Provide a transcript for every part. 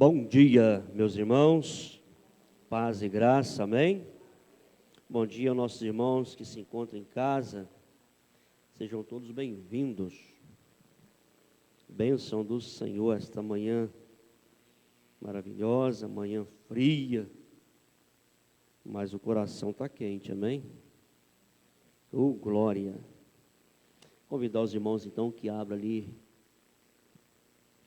Bom dia, meus irmãos, paz e graça, amém? Bom dia aos nossos irmãos que se encontram em casa, sejam todos bem-vindos. Bênção do Senhor esta manhã maravilhosa, manhã fria, mas o coração está quente, amém? Glória! Convidar os irmãos então que abram ali.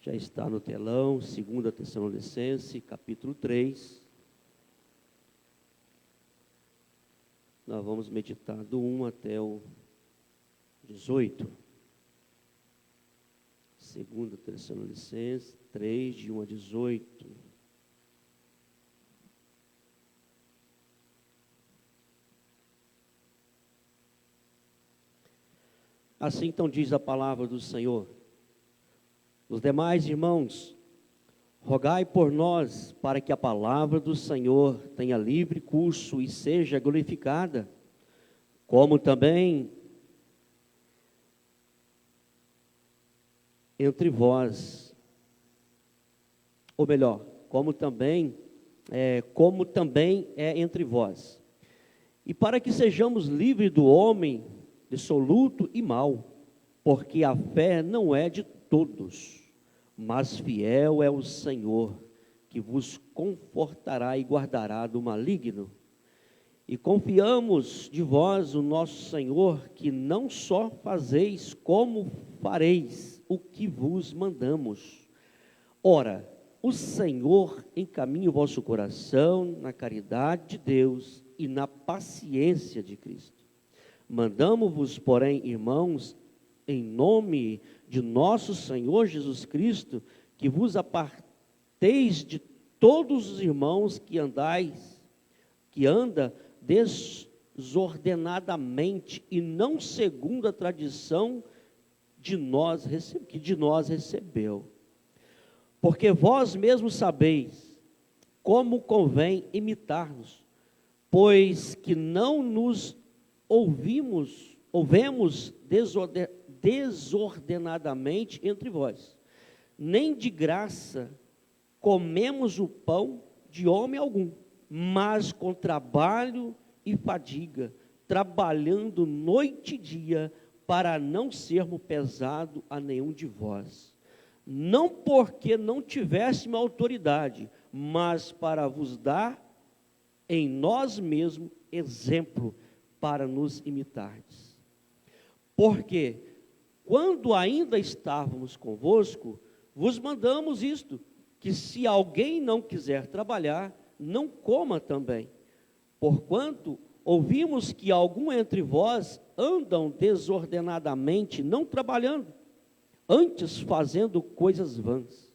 Já está no telão, 2 Tessalonicenses, capítulo 3. Nós vamos meditar do 1 até o 18. 2 Tessalonicenses 3, de 1 a 18. Assim então diz a palavra do Senhor. Os demais irmãos, rogai por nós para que a palavra do Senhor tenha livre curso e seja glorificada, como também entre vós, ou melhor, como também é entre vós, e para que sejamos livres do homem dissoluto e mau, porque a fé não é de todos, mas fiel é o Senhor, que vos confortará e guardará do maligno. E confiamos de vós o nosso Senhor, que não só fazeis, como fareis o que vos mandamos. Ora, o Senhor encaminha o vosso coração na caridade de Deus e na paciência de Cristo. Mandamos-vos, porém, irmãos, em nome de nosso Senhor Jesus Cristo, que vos aparteis de todos os irmãos que anda desordenadamente e não segundo a tradição que de nós recebeu. Porque vós mesmos sabeis como convém imitar-nos, pois que não nos ouvemos desordenadamente entre vós, nem de graça comemos o pão de homem algum, mas com trabalho e fadiga, trabalhando noite e dia, para não sermos pesados a nenhum de vós. Não porque não tivéssemos autoridade, mas para vos dar em nós mesmos exemplo, para nos imitardes. Porque quando ainda estávamos convosco, vos mandamos isto, que se alguém não quiser trabalhar, não coma também. Porquanto ouvimos que algum entre vós andam desordenadamente, não trabalhando, antes fazendo coisas vãs.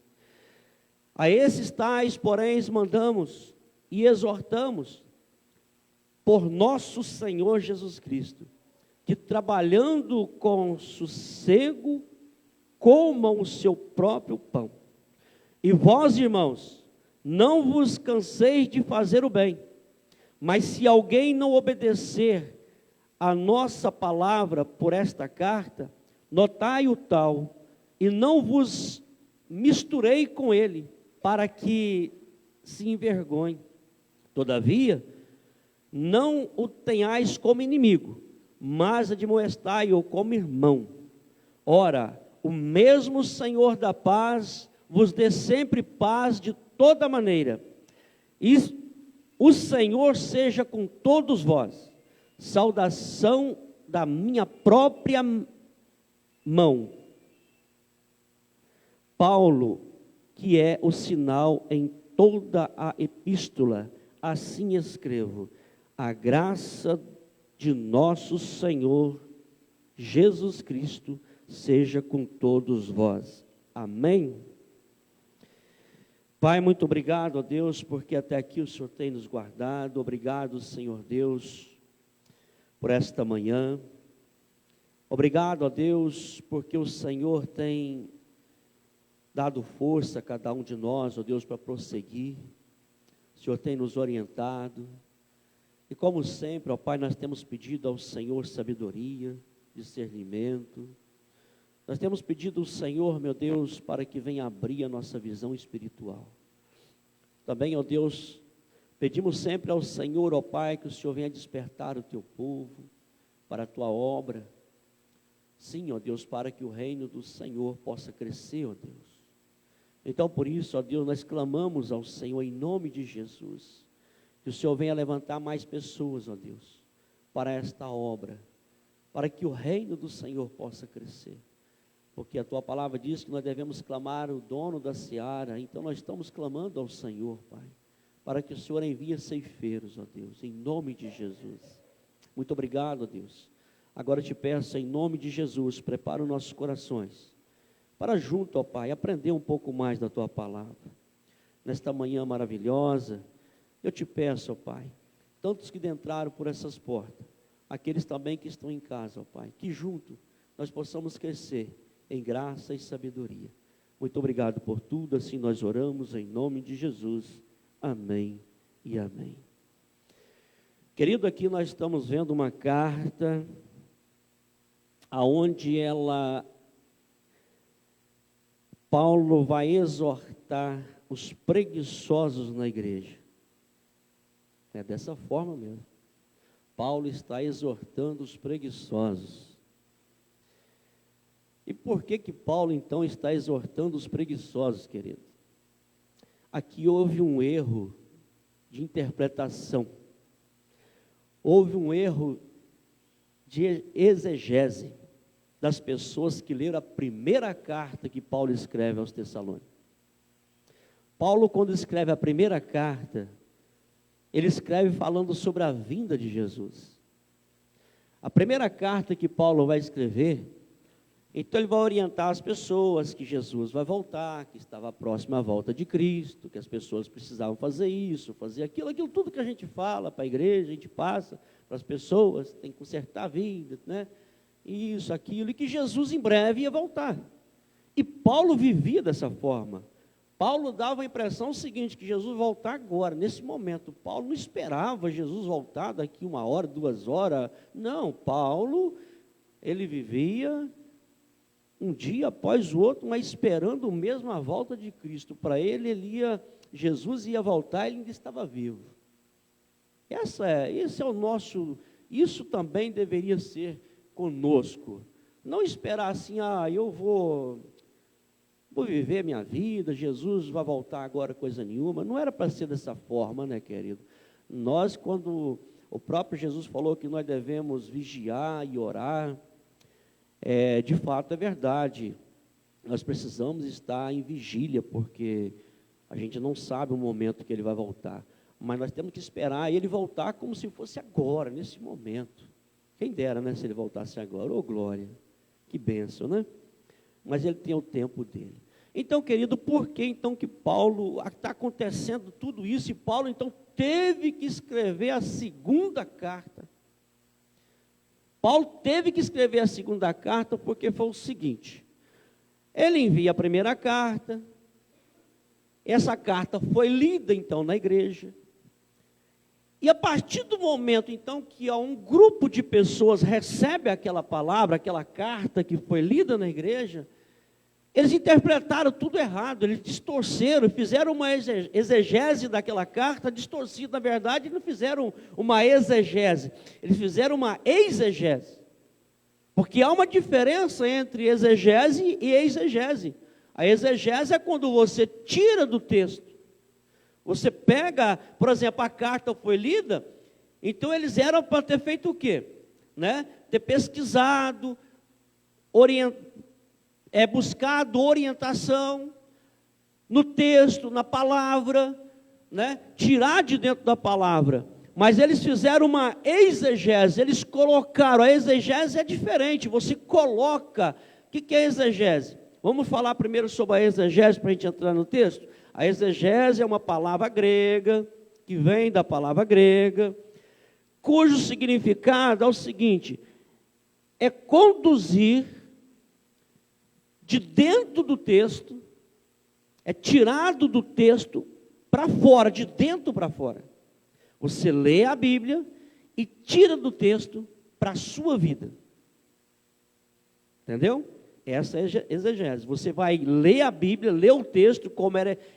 A esses tais, porém, mandamos e exortamos, por nosso Senhor Jesus Cristo, que trabalhando com sossego, comam o seu próprio pão. E vós, irmãos, não vos canseis de fazer o bem, mas se alguém não obedecer a nossa palavra por esta carta, notai o tal, e não vos misturei com ele, para que se envergonhe. Todavia, não o tenhais como inimigo, mas admoestai-o como irmão. Ora, o mesmo Senhor da paz vos dê sempre paz de toda maneira. E o Senhor seja com todos vós. Saudação da minha própria mão. Paulo, que é o sinal em toda a epístola, assim escrevo: a graça de nosso Senhor Jesus Cristo seja com todos vós. Amém? Pai, muito obrigado a Deus, porque até aqui o Senhor tem nos guardado. Obrigado, Senhor Deus, por esta manhã. Obrigado a Deus, porque o Senhor tem dado força a cada um de nós, ó Deus, para prosseguir. O Senhor tem nos orientado. E como sempre, ó Pai, nós temos pedido ao Senhor sabedoria, discernimento. Nós temos pedido ao Senhor, meu Deus, para que venha abrir a nossa visão espiritual. Também, ó Deus, pedimos sempre ao Senhor, ó Pai, que o Senhor venha despertar o teu povo para a tua obra. Sim, ó Deus, para que o reino do Senhor possa crescer, ó Deus. Então, por isso, ó Deus, nós clamamos ao Senhor em nome de Jesus, que o Senhor venha levantar mais pessoas, ó Deus, para esta obra, para que o reino do Senhor possa crescer. Porque a tua palavra diz que nós devemos clamar o dono da seara, então nós estamos clamando ao Senhor, Pai, para que o Senhor envie ceifeiros, ó Deus, em nome de Jesus. Muito obrigado, ó Deus. Agora eu te peço, em nome de Jesus, prepara os nossos corações, para junto, ó Pai, aprender um pouco mais da tua palavra. Nesta manhã maravilhosa, eu te peço, ó Pai, tantos que entraram por essas portas, aqueles também que estão em casa, ó Pai, que junto nós possamos crescer em graça e sabedoria. Muito obrigado por tudo, assim nós oramos em nome de Jesus. Amém e amém. Querido, aqui nós estamos vendo uma carta aonde Paulo vai exortar os preguiçosos na igreja. É dessa forma mesmo. Paulo está exortando os preguiçosos. E por que Paulo então está exortando os preguiçosos, querido? Aqui houve um erro de interpretação. Houve um erro de exegese das pessoas que leram a primeira carta que Paulo escreve aos Tessalônicos. Paulo, quando escreve a primeira carta, ele escreve falando sobre a vinda de Jesus. A primeira carta que Paulo vai escrever, então ele vai orientar as pessoas que Jesus vai voltar, que estava próximo à volta de Cristo, que as pessoas precisavam fazer isso, fazer aquilo tudo que a gente fala para a igreja, a gente passa para as pessoas, tem que consertar a vida, né? Isso, aquilo, e que Jesus em breve ia voltar. E Paulo vivia dessa forma. Paulo dava a impressão seguinte, que Jesus voltar agora, nesse momento. Paulo não esperava Jesus voltar daqui 1 hora, 2 horas. Não, Paulo, ele vivia um dia após o outro, mas esperando mesmo a volta de Cristo. Para ele, Jesus ia voltar, ele ainda estava vivo. Esse é o nosso, isso também deveria ser conosco. Não esperar assim, eu vou viver minha vida, Jesus vai voltar agora, coisa nenhuma. Não era para ser dessa forma, né, querido? Nós, quando o próprio Jesus falou que nós devemos vigiar e orar, de fato é verdade, nós precisamos estar em vigília, porque a gente não sabe o momento que ele vai voltar, mas nós temos que esperar ele voltar como se fosse agora, nesse momento. Quem dera, né, se ele voltasse agora, ô glória, que bênção, né? Mas ele tem o tempo dele. Então, querido, por que então que Paulo, está acontecendo tudo isso, e Paulo então teve que escrever a segunda carta? Paulo teve que escrever a segunda carta porque foi o seguinte: ele envia a primeira carta, essa carta foi lida então na igreja, e a partir do momento então que um grupo de pessoas recebe aquela palavra, aquela carta que foi lida na igreja, eles interpretaram tudo errado, eles distorceram, fizeram uma exegese daquela carta, distorcida. Na verdade, não fizeram uma exegese, eles fizeram uma exegese. Porque há uma diferença entre exegese e exegese. A exegese é quando você tira do texto. Você pega, por exemplo, a carta foi lida, então eles eram para ter feito o quê? Né? Ter pesquisado, buscado orientação no texto, na palavra, né? Tirar de dentro da palavra. Mas eles fizeram uma exegese, eles colocaram, a exegese é diferente, você coloca. O que é exegese? Vamos falar primeiro sobre a exegese para a gente entrar no texto? A exegese é uma palavra grega, que vem da palavra grega, cujo significado é o seguinte: é conduzir de dentro do texto, é tirado do texto para fora, de dentro para fora. Você lê a Bíblia e tira do texto para a sua vida. Entendeu? Essa é exegese. Você vai ler a Bíblia, ler o texto,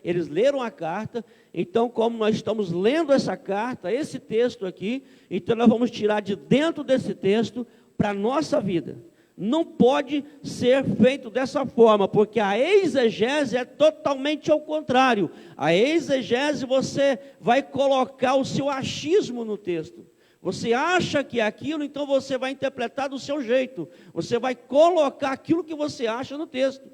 eles leram a carta. Então, como nós estamos lendo essa carta, esse texto aqui, então nós vamos tirar de dentro desse texto para a nossa vida. Não pode ser feito dessa forma, porque a exegese é totalmente ao contrário. A exegese, você vai colocar o seu achismo no texto. Você acha que é aquilo, então você vai interpretar do seu jeito. Você vai colocar aquilo que você acha no texto.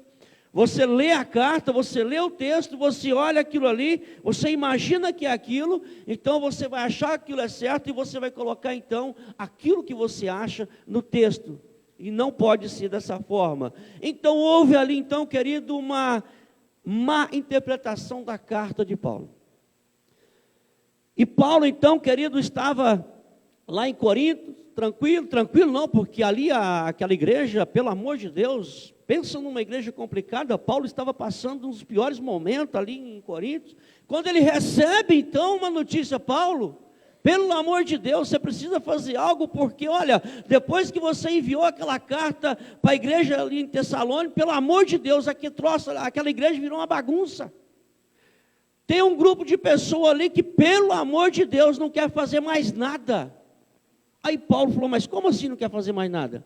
Você lê a carta, você lê o texto, você olha aquilo ali, você imagina que é aquilo, então você vai achar que aquilo é certo e você vai colocar então aquilo que você acha no texto. E não pode ser dessa forma. Então houve ali então, querido, uma má interpretação da carta de Paulo. E Paulo então, querido, estava lá em Corinto, tranquilo não, porque ali aquela igreja, pelo amor de Deus, pensa numa igreja complicada. Paulo estava passando uns piores momentos ali em Corinto, quando ele recebe então uma notícia: Paulo, pelo amor de Deus, você precisa fazer algo, porque olha, depois que você enviou aquela carta para a igreja ali em Tessalônica, pelo amor de Deus, aquela igreja virou uma bagunça. Tem um grupo de pessoas ali que, pelo amor de Deus, não quer fazer mais nada. Aí Paulo falou: mas como assim não quer fazer mais nada?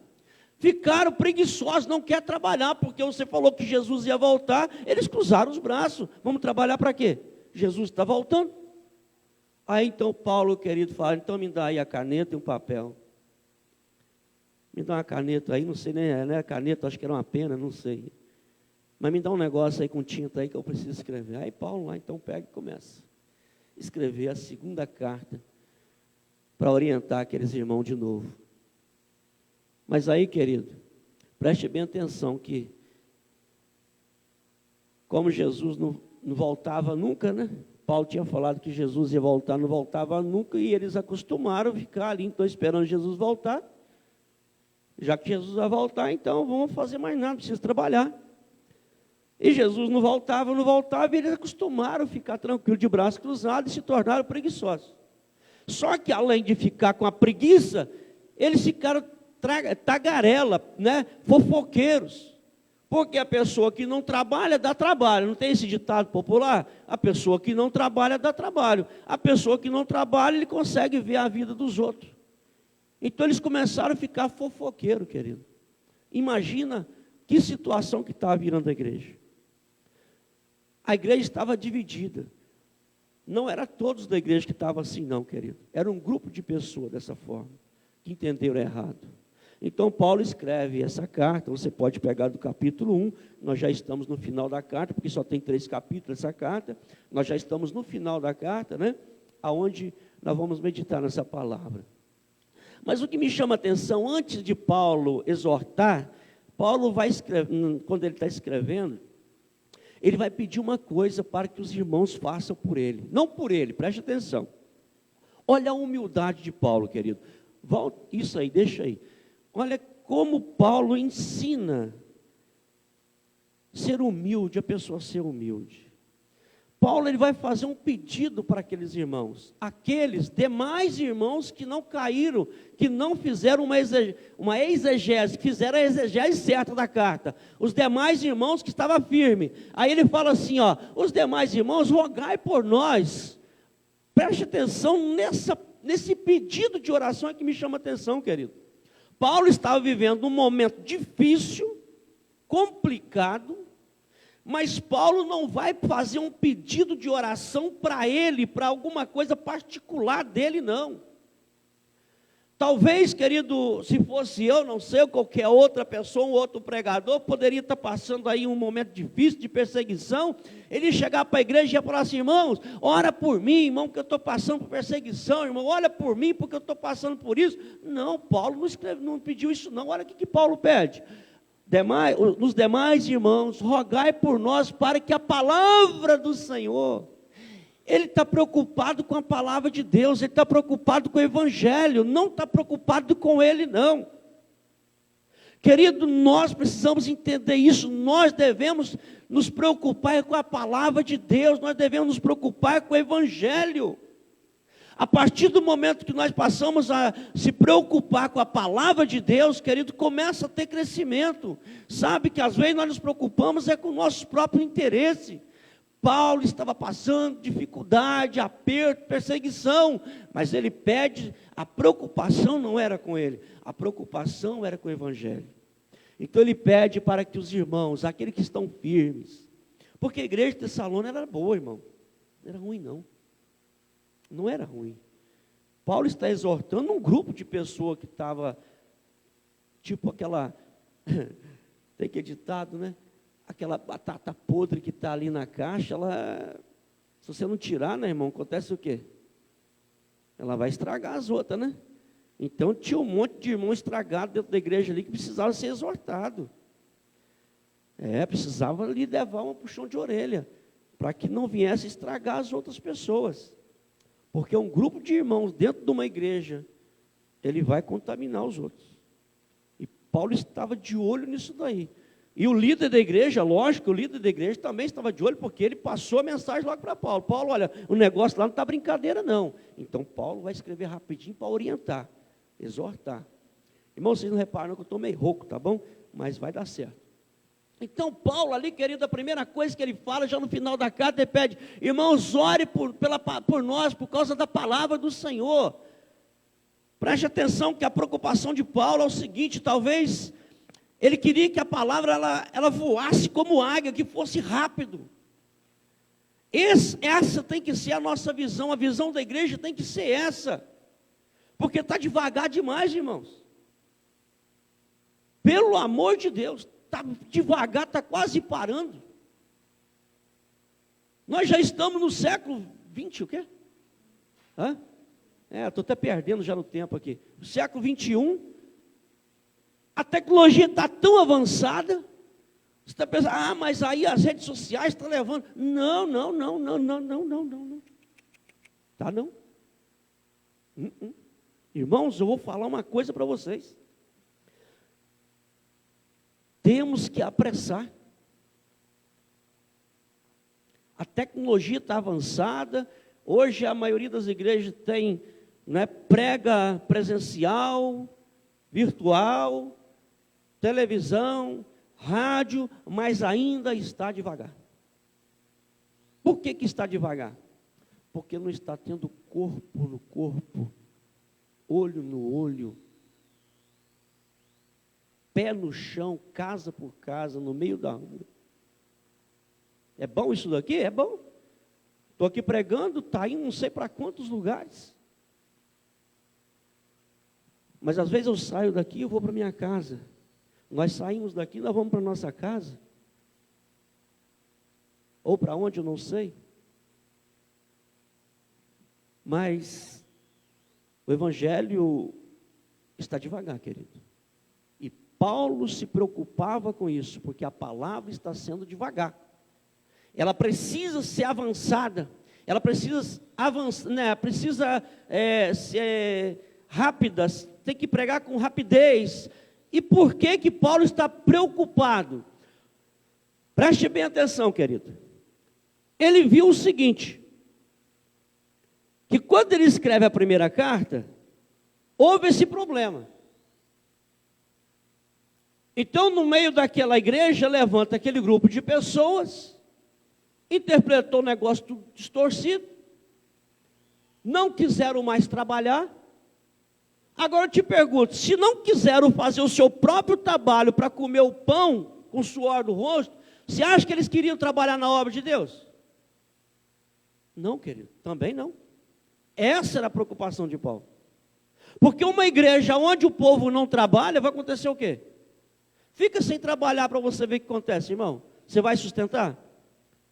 Ficaram preguiçosos, não quer trabalhar, porque você falou que Jesus ia voltar. Eles cruzaram os braços. Vamos trabalhar para quê? Jesus está voltando. Aí então Paulo, querido, fala: então me dá aí a caneta e um papel. Me dá uma caneta aí, não sei nem, não é caneta, acho que era uma pena, não sei. Mas me dá um negócio aí com tinta aí que eu preciso escrever. Aí Paulo lá então pega e começa a escrever a segunda carta, para orientar aqueles irmãos de novo. Mas aí, querido, preste bem atenção que, como Jesus não voltava nunca, né? Paulo tinha falado que Jesus ia voltar, não voltava nunca, e eles acostumaram a ficar ali, então esperando Jesus voltar. Já que Jesus vai voltar, então vamos fazer mais nada, precisa trabalhar. E Jesus não voltava, e eles acostumaram a ficar tranquilos, de braços cruzados, e se tornaram preguiçosos. Só que além de ficar com a preguiça, eles ficaram tagarela, né? Fofoqueiros. Porque a pessoa que não trabalha, dá trabalho. Não tem esse ditado popular? A pessoa que não trabalha, dá trabalho. A pessoa que não trabalha, ele consegue ver a vida dos outros. Então eles começaram a ficar fofoqueiros, querido. Imagina que situação que estava virando a igreja. A igreja estava dividida. Não era todos da igreja que estavam assim não, querido. Era um grupo de pessoas dessa forma, que entenderam errado. Então Paulo escreve essa carta, você pode pegar do capítulo 1, nós já estamos no final da carta, porque só tem 3 capítulos essa carta, nós já estamos no final da carta, né? Aonde nós vamos meditar nessa palavra. Mas o que me chama a atenção, antes de Paulo exortar, Paulo vai escrever, quando ele está escrevendo, ele vai pedir uma coisa para que os irmãos façam por ele. Não por ele, preste atenção. Olha a humildade de Paulo, querido. Isso aí, deixa aí. Olha como Paulo ensina ser humilde, a pessoa ser humilde. Paulo ele vai fazer um pedido para aqueles irmãos. Aqueles demais irmãos que não caíram, que não fizeram uma exegese, fizeram a exegese certa da carta. Os demais irmãos que estavam firmes. Aí ele fala assim, ó, os demais irmãos, rogai por nós. Preste atenção nesse pedido de oração que me chama a atenção, querido. Paulo estava vivendo um momento difícil, complicado, mas Paulo não vai fazer um pedido de oração para ele, para alguma coisa particular dele, não. Talvez, querido, se fosse eu, não sei, ou qualquer outra pessoa, um outro pregador, poderia estar passando aí um momento difícil de perseguição, ele chegar para a igreja e falar assim, irmãos, ora por mim, irmão, porque eu estou passando por perseguição, irmão, olha por mim, porque eu estou passando por isso. Não, Paulo não pediu isso não. Olha o que Paulo pede. Nos demais irmãos, rogai por nós para que a palavra do Senhor, ele está preocupado com a palavra de Deus, ele está preocupado com o evangelho, não está preocupado com ele não. Querido, nós precisamos entender isso, nós devemos nos preocupar com a palavra de Deus, nós devemos nos preocupar com o evangelho. A partir do momento que nós passamos a se preocupar com a palavra de Deus, querido, começa a ter crescimento. Sabe que às vezes nós nos preocupamos com o nosso próprio interesse. Paulo estava passando dificuldade, aperto, perseguição, mas ele pede, a preocupação não era com ele, a preocupação era com o Evangelho. Então ele pede para que os irmãos, aqueles que estão firmes, porque a igreja de Tessalônica era boa, irmão, não era ruim não, não era ruim. Paulo está exortando um grupo de pessoas que estava, tipo aquela, tem que ditado, né? Aquela batata podre que está ali na caixa, ela, se você não tirar, né, irmão, acontece o quê? Ela vai estragar as outras, né? Então tinha um monte de irmão estragado dentro da igreja ali que precisava ser exortado. Precisava lhe levar um puxão de orelha, para que não viesse estragar as outras pessoas. Porque um grupo de irmãos dentro de uma igreja, ele vai contaminar os outros. E Paulo estava de olho nisso daí. E o líder da igreja, lógico, o líder da igreja também estava de olho, porque ele passou a mensagem logo para Paulo. Paulo, olha, o negócio lá não está brincadeira não. Então Paulo vai escrever rapidinho para orientar, exortar. Irmão, vocês não reparam que eu estou meio rouco, tá bom? Mas vai dar certo. Então Paulo ali, querido, a primeira coisa que ele fala, já no final da carta, ele pede, irmãos, ore por nós, por causa da palavra do Senhor. Preste atenção que a preocupação de Paulo é o seguinte, talvez ele queria que a palavra ela voasse como águia, que fosse rápido. Essa tem que ser a nossa visão, a visão da igreja tem que ser essa. Porque está devagar demais, irmãos. Pelo amor de Deus, está devagar, está quase parando. Nós já estamos no século 20, o quê? Estou até perdendo já no tempo aqui. No século 21, a tecnologia está tão avançada, você está pensando, mas aí as redes sociais estão levando. Não. Tá não. Irmãos, eu vou falar uma coisa para vocês. Temos que apressar. A tecnologia está avançada. Hoje a maioria das igrejas tem, prega presencial, virtual, televisão, rádio, mas ainda está devagar. Por que está devagar? Porque não está tendo corpo no corpo, olho no olho, pé no chão, casa por casa, no meio da rua. É bom isso daqui? É bom. Estou aqui pregando, está indo não sei para quantos lugares. Mas às vezes eu saio daqui e vou para minha casa. Nós saímos daqui, nós vamos para a nossa casa. Ou para onde, eu não sei. Mas o Evangelho está devagar, querido. E Paulo se preocupava com isso, porque a palavra está sendo devagar. Ela precisa ser avançada. Ela precisa avançar, precisa ser rápida, tem que pregar com rapidez. E por que Paulo está preocupado? Preste bem atenção, querido. Ele viu o seguinte, que quando ele escreve a primeira carta, houve esse problema. Então, no meio daquela igreja, levanta aquele grupo de pessoas, interpretou o negócio tudo distorcido, não quiseram mais trabalhar. Agora eu te pergunto, se não quiseram fazer o seu próprio trabalho para comer o pão com o suor do rosto, você acha que eles queriam trabalhar na obra de Deus? Não, querido, também não. Essa era a preocupação de Paulo. Porque uma igreja onde o povo não trabalha, vai acontecer o quê? Fica sem trabalhar para você ver o que acontece, irmão. Você vai sustentar?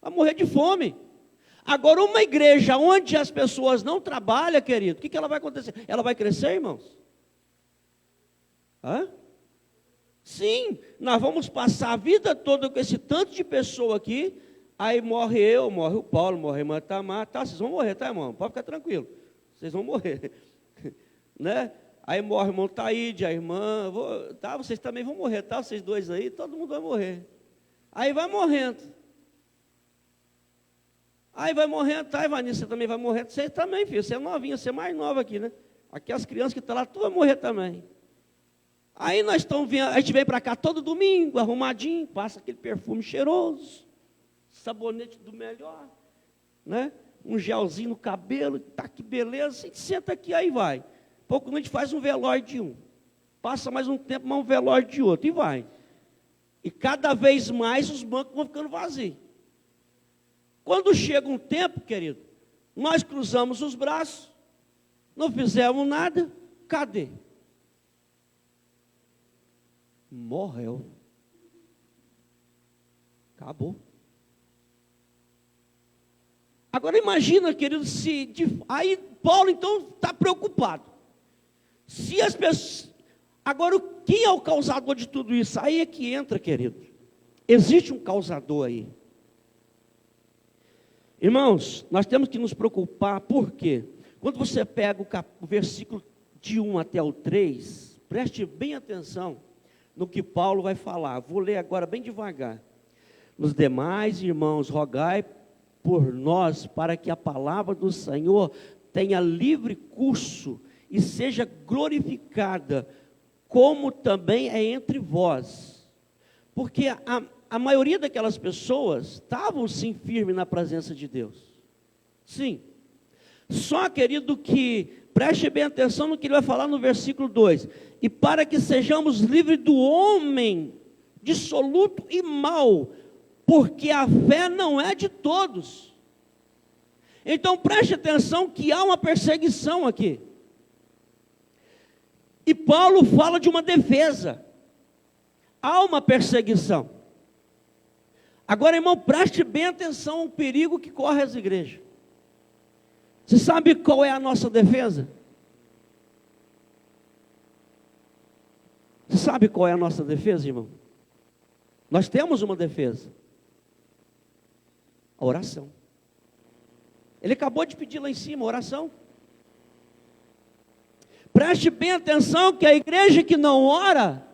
Vai morrer de fome. Agora, uma igreja onde as pessoas não trabalham, querido, o que ela vai acontecer? Ela vai crescer, irmãos? Sim, nós vamos passar a vida toda com esse tanto de pessoa aqui, aí morre eu, morre o Paulo, morre a irmã Tamar, vocês vão morrer, tá, irmão? Pode ficar tranquilo, vocês vão morrer, né? Aí morre o irmão Taíde, a irmã, vocês também vão morrer, tá? Vocês dois aí, todo mundo vai morrer. Aí vai morrendo. Aí vai morrendo, tá, Vanessa, você também vai morrer. Você também, filho, você é novinha, você é mais nova aqui, né? Aqui as crianças que estão lá, tu vai morrer também. Aí nós estamos vendo, a gente vem para cá todo domingo, arrumadinho, passa aquele perfume cheiroso, sabonete do melhor, né? Um gelzinho no cabelo, tá que beleza, a gente senta aqui, aí vai. Pouco a gente faz um velório de um, passa mais um tempo, mais um velório de outro, e vai. E cada vez mais os bancos vão ficando vazios. Quando chega um tempo, querido, nós cruzamos os braços, não fizemos nada, cadê? Morreu. Acabou. Agora imagina, querido, aí Paulo então está preocupado. Se as pessoas... Agora, quem é o causador de tudo isso? Aí é que entra, querido. Existe um causador aí. Irmãos, nós temos que nos preocupar, por quê? Quando você pega o versículo de 1 até o 3, preste bem atenção no que Paulo vai falar. Vou ler agora bem devagar. Nos demais, irmãos, rogai por nós, para que a palavra do Senhor tenha livre curso e seja glorificada, como também é entre vós. Porque a maioria daquelas pessoas estavam sim firmes na presença de Deus. Sim. Só, querido, que preste bem atenção no que ele vai falar no versículo 2. E para que sejamos livres do homem dissoluto e mau, porque a fé não é de todos. Então preste atenção que há uma perseguição aqui. E Paulo fala de uma defesa. Há uma perseguição. Agora, irmão, preste bem atenção ao perigo que corre as igrejas. Você sabe qual é a nossa defesa? Você sabe qual é a nossa defesa, irmão? Nós temos uma defesa. A oração. Ele acabou de pedir lá em cima, oração. Preste bem atenção que a igreja que não ora,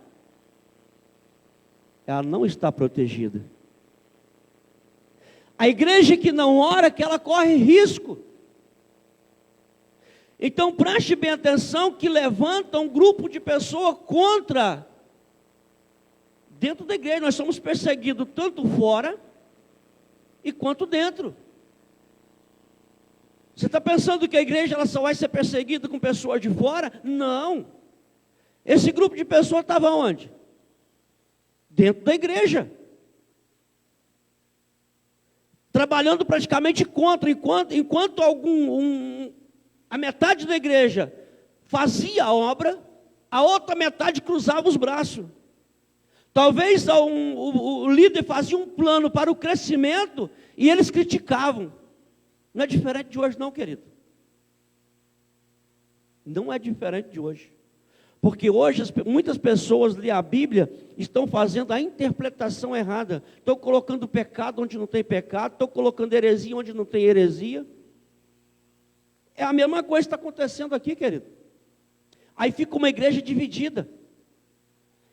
ela não está protegida. A igreja que não ora, que ela corre risco. Então preste bem atenção que levanta um grupo de pessoas contra, dentro da igreja. Nós somos perseguidos tanto fora, e quanto dentro. Você está pensando que a igreja ela só vai ser perseguida com pessoas de fora? Não. Esse grupo de pessoas estava onde? Dentro da igreja. Trabalhando praticamente contra, enquanto a metade da igreja fazia a obra, a outra metade cruzava os braços. Talvez o líder fazia um plano para o crescimento e eles criticavam. Não é diferente de hoje não, querido. Não é diferente de hoje. Porque hoje muitas pessoas lêem a Bíblia, estão fazendo a interpretação errada. Estão colocando pecado onde não tem pecado, estão colocando heresia onde não tem heresia. É a mesma coisa que está acontecendo aqui, querido. Aí fica uma igreja dividida.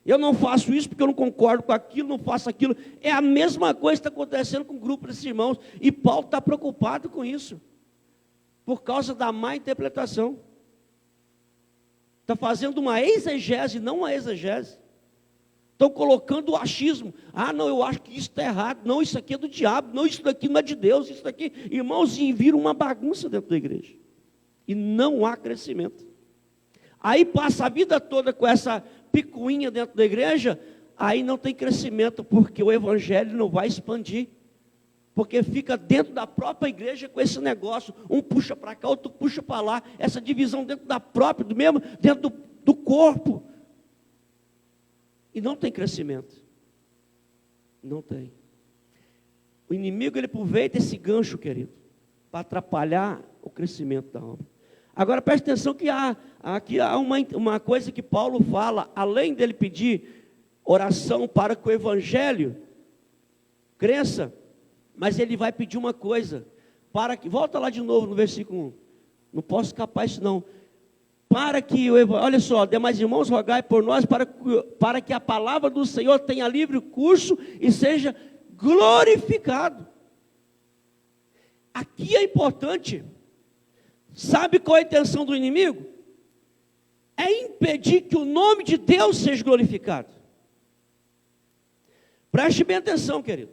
Eu não faço isso porque eu não concordo com aquilo, não faço aquilo. É a mesma coisa que está acontecendo com o grupo desses irmãos. E Paulo está preocupado com isso. Por causa da má interpretação. Está fazendo uma exegese, não uma exegese. Estão colocando o achismo. Ah, não, eu acho que isso está errado. Não, isso aqui é do diabo. Não, isso daqui não é de Deus. Isso daqui, irmãos, e vira uma bagunça dentro da igreja. E não há crescimento. Aí passa a vida toda com essa picuinha dentro da igreja, aí não tem crescimento, porque o evangelho não vai expandir. Porque fica dentro da própria igreja com esse negócio, um puxa para cá, outro puxa para lá, essa divisão dentro da própria, dentro do corpo. E não tem crescimento. Não tem. O inimigo, ele aproveita esse gancho, querido, para atrapalhar o crescimento da obra. Agora preste atenção que aqui há uma coisa que Paulo fala, além dele pedir oração para que o evangelho cresça, mas ele vai pedir uma coisa, para que, volta lá de novo no versículo 1, não posso escapar isso não, para que olha só, demais irmãos, rogai por nós, para que a palavra do Senhor tenha livre curso e seja glorificado. Aqui é importante. Sabe qual é a intenção do inimigo? É impedir que o nome de Deus seja glorificado. Preste bem atenção, querido.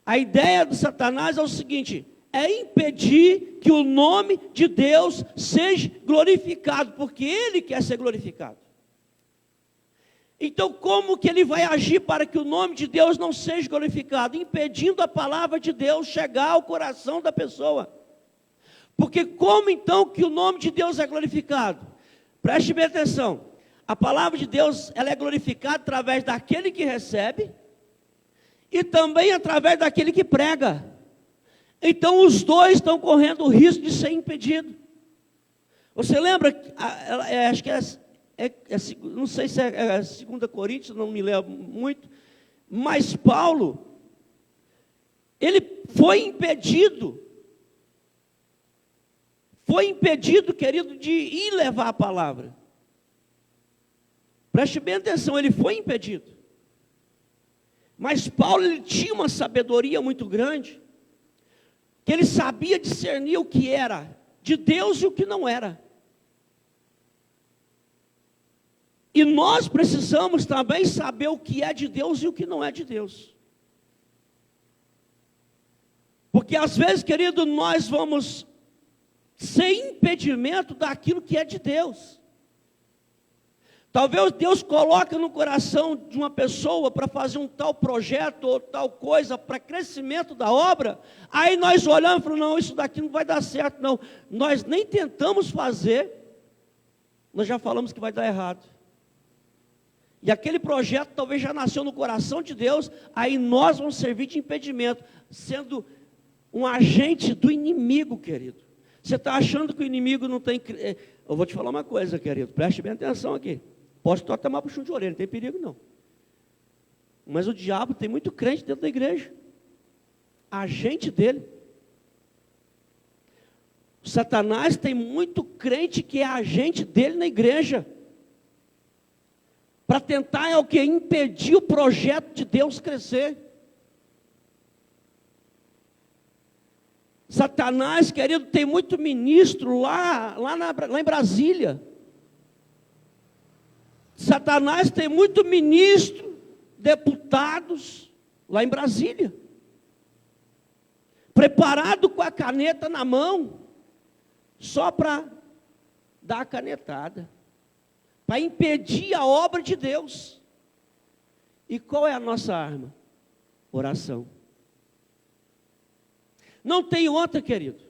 A ideia do Satanás é o seguinte: é impedir que o nome de Deus seja glorificado, porque ele quer ser glorificado. Então, como que ele vai agir para que o nome de Deus não seja glorificado? Impedindo a palavra de Deus chegar ao coração da pessoa. Porque como então que o nome de Deus é glorificado? Preste bem atenção. A palavra de Deus, ela é glorificada através daquele que recebe e também através daquele que prega. Então os dois estão correndo o risco de ser impedidos. Você lembra, acho que não sei se é 2 Coríntios, não me lembro muito, mas Paulo, ele foi impedido, querido, de ir levar a palavra. Preste bem atenção, ele foi impedido. Mas Paulo, ele tinha uma sabedoria muito grande, que ele sabia discernir o que era de Deus e o que não era. E nós precisamos também saber o que é de Deus e o que não é de Deus. Porque às vezes, querido, nós vamos ser impedimento daquilo que é de Deus. Talvez Deus coloque no coração de uma pessoa para fazer um tal projeto ou tal coisa para crescimento da obra. Aí nós olhamos e falamos, não, isso daqui não vai dar certo, não. Nós nem tentamos fazer, nós já falamos que vai dar errado. E aquele projeto talvez já nasceu no coração de Deus, aí nós vamos servir de impedimento, sendo um agente do inimigo, querido. Você está achando que o inimigo não tem... Eu vou te falar uma coisa, querido, preste bem atenção aqui. Posso até tomar puxão de orelha, não tem perigo não. Mas o diabo tem muito crente dentro da igreja. Agente dele. O Satanás tem muito crente que é agente dele na igreja. Para tentar é o que? Impedir o projeto de Deus crescer. Satanás, querido, tem muito ministro lá em Brasília. Satanás tem muito ministro, deputados lá em Brasília. Preparado com a caneta na mão, só para dar a canetada. Para impedir a obra de Deus. E qual é a nossa arma? Oração. Não tem outra, querido.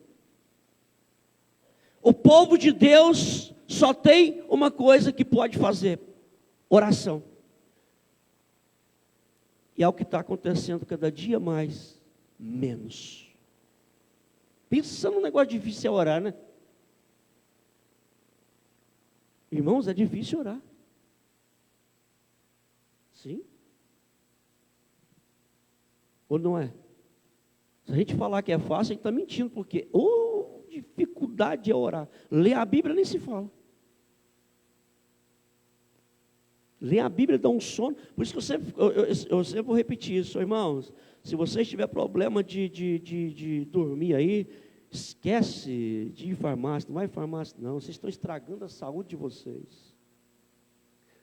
O povo de Deus só tem uma coisa que pode fazer: oração. E é o que está acontecendo cada dia mais, menos. Pensa num negócio difícil é orar, né? Irmãos, é difícil orar. Sim? Ou não é? Se a gente falar que é fácil, a gente está mentindo, porque dificuldade é orar. Ler a Bíblia nem se fala. Ler a Bíblia dá um sono. Por isso que eu sempre vou repetir isso, irmãos. Se vocês tiverem problema de dormir aí, esquece de ir em farmácia. Não vai em farmácia não, vocês estão estragando a saúde de vocês.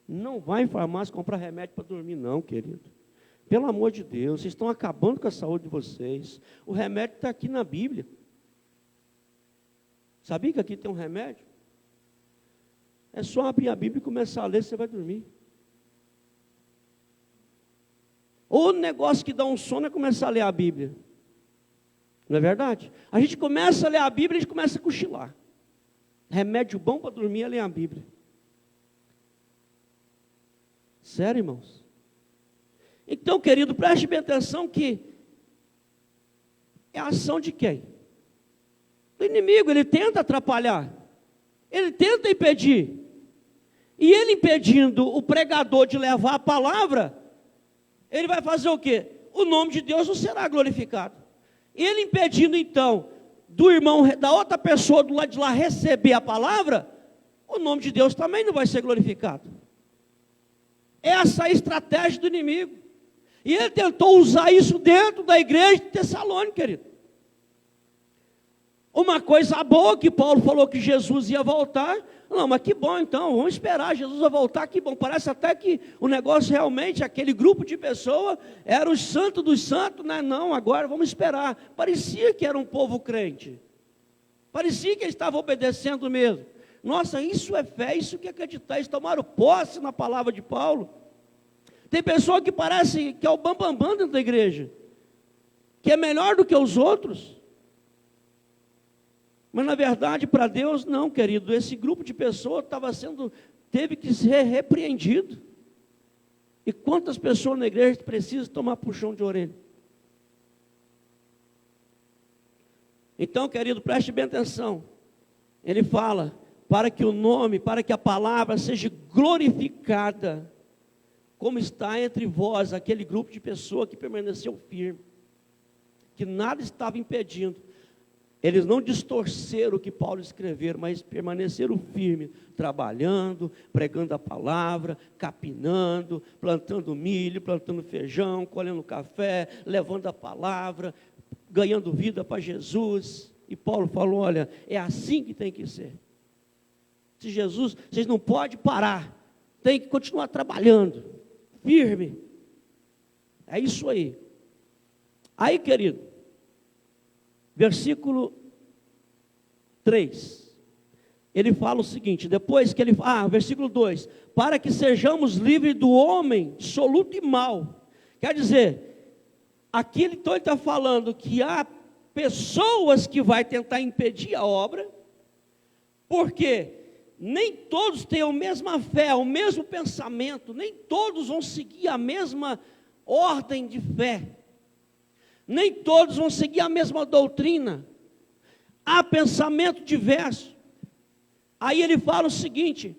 Não vai em farmácia comprar remédio para dormir não, querido. Pelo amor de Deus, vocês estão acabando com a saúde de vocês. O remédio está aqui na Bíblia. Sabia que aqui tem um remédio? É só abrir a Bíblia e começar a ler, você vai dormir. O negócio que dá um sono é começar a ler a Bíblia. Não é verdade? A gente começa a ler a Bíblia e a gente começa a cochilar. Remédio bom para dormir é ler a Bíblia. Sério, irmãos? Então, querido, preste bem atenção que é a ação de quem? Do inimigo. Ele tenta atrapalhar. Ele tenta impedir. E ele impedindo o pregador de levar a palavra, ele vai fazer o quê? O nome de Deus não será glorificado. Ele impedindo então do irmão, da outra pessoa do lado de lá receber a palavra, o nome de Deus também não vai ser glorificado. Essa é a estratégia do inimigo. E ele tentou usar isso dentro da igreja de Tessalônica, querido. Uma coisa boa que Paulo falou que Jesus ia voltar. Não, mas que bom então, vamos esperar, Jesus vai voltar, que bom. Parece até que o negócio realmente, aquele grupo de pessoas, era os santos dos santos, né? Não, agora vamos esperar. Parecia que era um povo crente. Parecia que eles estavam obedecendo mesmo. Nossa, isso é fé, isso que é acreditar, eles tomaram posse na palavra de Paulo. Tem pessoa que parece que é o bambambam dentro da igreja, que é melhor do que os outros. Mas na verdade, para Deus, não, querido. Esse grupo de pessoas teve que ser repreendido. E quantas pessoas na igreja precisam tomar puxão de orelha? Então, querido, preste bem atenção. Ele fala, para que o nome, para que a palavra seja glorificada, como está entre vós, aquele grupo de pessoas que permaneceu firme, que nada estava impedindo. Eles não distorceram o que Paulo escreveu, mas permaneceram firmes, trabalhando, pregando a palavra, capinando, plantando milho, plantando feijão, colhendo café, levando a palavra, ganhando vida para Jesus. E Paulo falou, olha, é assim que tem que ser. Se Jesus, vocês não podem parar, tem que continuar trabalhando, firme. É isso aí. Aí, querido, versículo 3, ele fala o seguinte, depois que ele fala, versículo 2, para que sejamos livres do homem dissoluto e mau. Quer dizer, aqui então ele está falando que há pessoas que vai tentar impedir a obra, porque nem todos têm a mesma fé, o mesmo pensamento, nem todos vão seguir a mesma ordem de fé. Nem todos vão seguir a mesma doutrina. Há pensamento diverso. Aí ele fala o seguinte,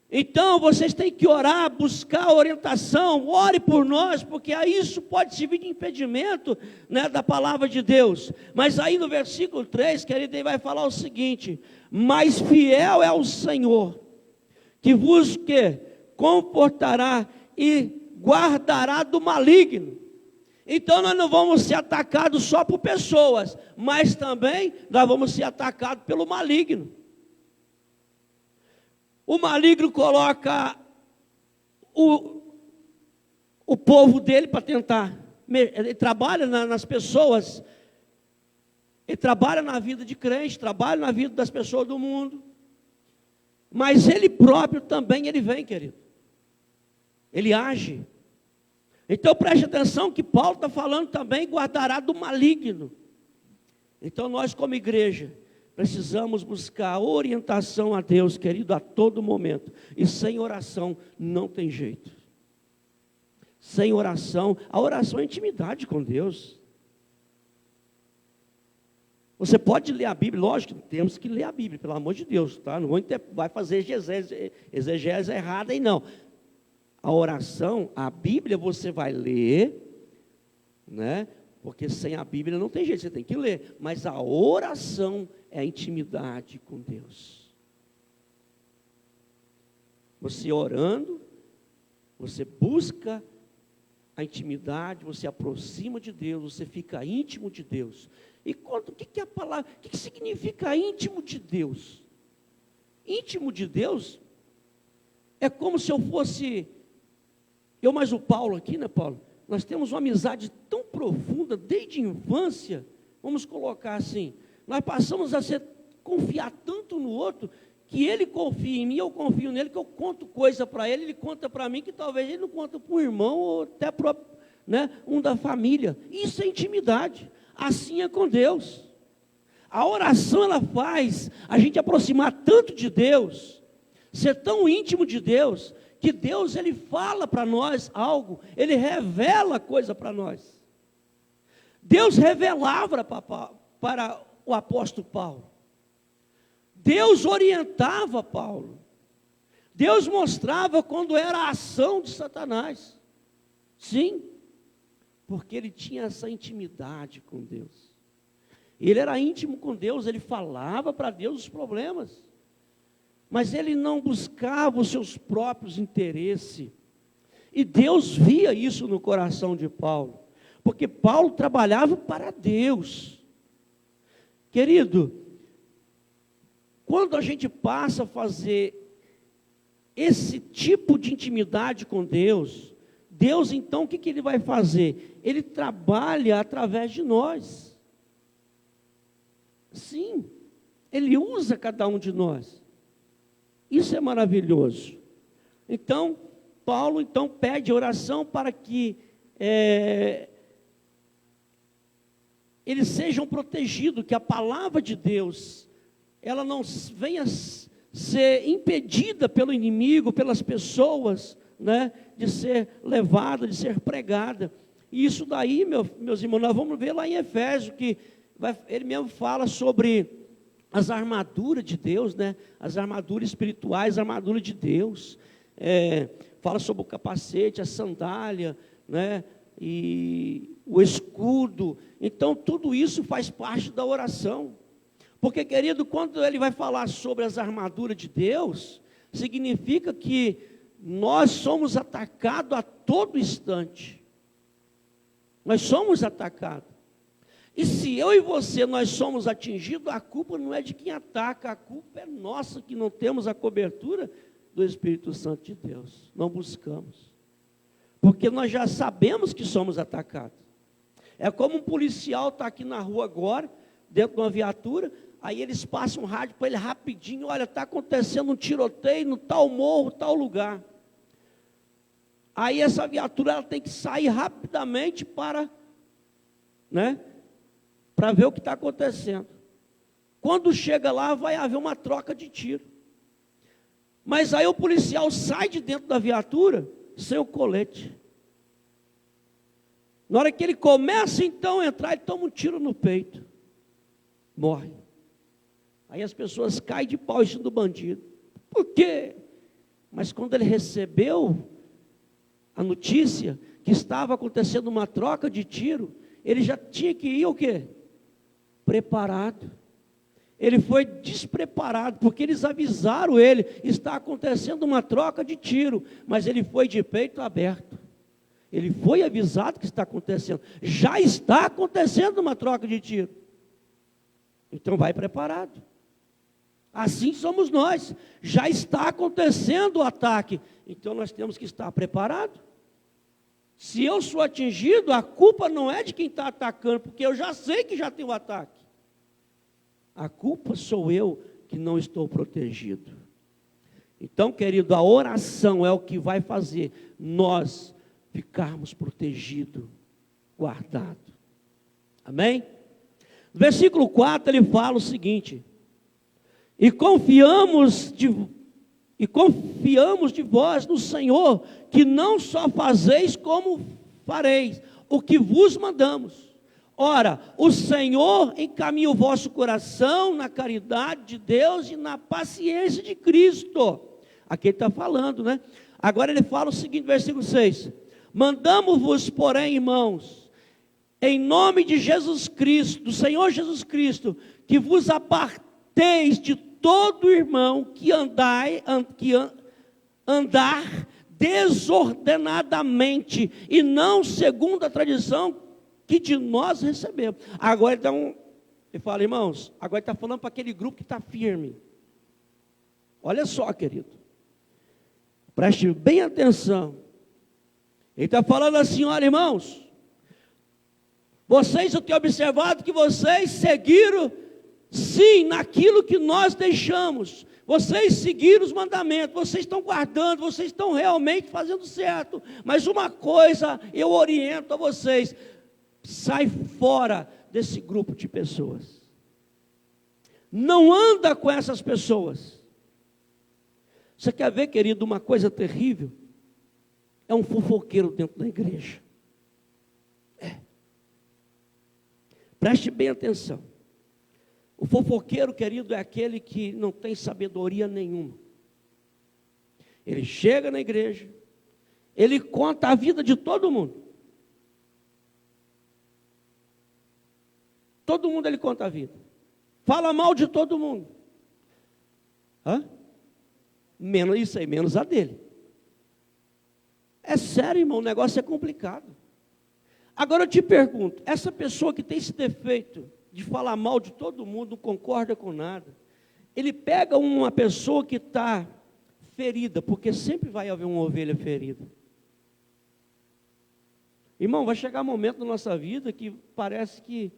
então vocês têm que orar, buscar orientação, ore por nós, porque aí isso pode servir de impedimento, né, da palavra de Deus. Mas aí no versículo 3, querido, ele vai falar o seguinte, mas fiel é o Senhor, que vos confortará e guardará do maligno. Então nós não vamos ser atacados só por pessoas, mas também nós vamos ser atacados pelo maligno. O maligno coloca o povo dele para tentar, ele trabalha nas pessoas, ele trabalha na vida de crente, trabalha na vida das pessoas do mundo, mas ele próprio também, ele vem, querido, ele age. Então preste atenção que Paulo está falando também, guardará do maligno. Então nós como igreja, precisamos buscar orientação a Deus, querido, a todo momento. E sem oração não tem jeito. Sem oração, a oração é intimidade com Deus. Você pode ler a Bíblia, lógico, temos que ler a Bíblia, pelo amor de Deus, tá? Não vai fazer exegese errada aí não. A oração, a Bíblia você vai ler, né? Porque sem a Bíblia não tem jeito, você tem que ler. Mas a oração é a intimidade com Deus. Você orando, você busca a intimidade, você aproxima de Deus, você fica íntimo de Deus. E conta, o que é a palavra, o que significa íntimo de Deus? Íntimo de Deus é como se eu fosse... Eu mais o Paulo aqui, né, Paulo? Nós temos uma amizade tão profunda, desde a infância, vamos colocar assim, nós passamos a confiar tanto no outro, que ele confia em mim, eu confio nele, que eu conto coisa para ele, ele conta para mim, que talvez ele não conta para o irmão, ou até para, né, um da família. Isso é intimidade, assim é com Deus. A oração, ela faz a gente aproximar tanto de Deus, ser tão íntimo de Deus, que Deus, ele fala para nós algo, ele revela coisa para nós. Deus revelava para o apóstolo Paulo. Deus orientava Paulo. Deus mostrava quando era a ação de Satanás. Sim, porque ele tinha essa intimidade com Deus. Ele era íntimo com Deus, ele falava para Deus os problemas. Mas ele não buscava os seus próprios interesses. E Deus via isso no coração de Paulo. Porque Paulo trabalhava para Deus. Querido, quando a gente passa a fazer esse tipo de intimidade com Deus, Deus então o que Ele vai fazer? Ele trabalha através de nós. Sim, Ele usa cada um de nós. Isso é maravilhoso. Então, Paulo então pede oração para que eles sejam protegidos, que a palavra de Deus, ela não venha ser impedida pelo inimigo, pelas pessoas, né, de ser levada, de ser pregada. E isso daí, meus irmãos, nós vamos ver lá em Efésios, que ele mesmo fala sobre as armaduras de Deus, né, as armaduras espirituais, a armadura de Deus. Fala sobre o capacete, a sandália, né, e o escudo. Então tudo isso faz parte da oração, porque, querido, quando ele vai falar sobre as armaduras de Deus, significa que nós somos atacados a todo instante. Nós somos atacados. E se eu e você, nós somos atingidos, a culpa não é de quem ataca, a culpa é nossa, que não temos a cobertura do Espírito Santo de Deus. Não buscamos. Porque nós já sabemos que somos atacados. É como um policial está aqui na rua agora, dentro de uma viatura, aí eles passam um rádio para ele rapidinho, olha, está acontecendo um tiroteio no tal morro, tal lugar. Aí essa viatura ela tem que sair rapidamente para ver o que está acontecendo. Quando chega lá, vai haver uma troca de tiro. Mas aí o policial sai de dentro da viatura sem o colete. Na hora que ele começa então a entrar, ele toma um tiro no peito. Morre. Aí as pessoas caem de pau em cima do bandido. Por quê? Mas quando ele recebeu a notícia que estava acontecendo uma troca de tiro, ele já tinha que ir o quê? Preparado. Ele foi despreparado, porque eles avisaram ele, está acontecendo uma troca de tiro, mas ele foi de peito aberto. Ele foi avisado que está acontecendo. Já está acontecendo uma troca de tiro. Então vai preparado. Assim somos nós. Já está acontecendo o ataque. Então nós temos que estar preparados. Se eu sou atingido, a culpa não é de quem está atacando, porque eu já sei que já tem o ataque. A culpa sou eu que não estou protegido. Então, querido, a oração é o que vai fazer nós ficarmos protegidos, guardados. Amém? No versículo 4 ele fala o seguinte: E confiamos de vós no Senhor, que não só fazeis como fareis o que vos mandamos. Ora, o Senhor encaminha o vosso coração na caridade de Deus e na paciência de Cristo. Aqui ele está falando, né? Agora ele fala o seguinte, versículo 6. Mandamos-vos, porém, irmãos, em nome de Jesus Cristo, do Senhor Jesus Cristo, que vos aparteis de todo irmão que andar desordenadamente e não segundo a tradição que de nós recebemos. Agora ele fala, irmãos, agora ele está falando para aquele grupo que está firme. Olha só, querido, preste bem atenção. Ele está falando assim, olha, irmãos, eu tenho observado que vocês seguiram, sim, naquilo que nós deixamos. Vocês seguiram os mandamentos, vocês estão guardando, vocês estão realmente fazendo certo. Mas uma coisa eu oriento a vocês: sai fora desse grupo de pessoas. Não anda com essas pessoas. Você quer ver, querido, uma coisa terrível? É um fofoqueiro dentro da igreja. Preste bem atenção. O fofoqueiro, querido, é aquele que não tem sabedoria nenhuma. Ele chega na igreja, ele conta a vida de todo mundo. Todo mundo ele conta a vida. Fala mal de todo mundo. Menos isso aí, menos a dele. É sério, irmão, o negócio é complicado. Agora eu te pergunto, essa pessoa que tem esse defeito de falar mal de todo mundo, não concorda com nada, Ele pega uma pessoa que está ferida, porque sempre vai haver uma ovelha ferida. Irmão, vai chegar um momento na nossa vida que parece que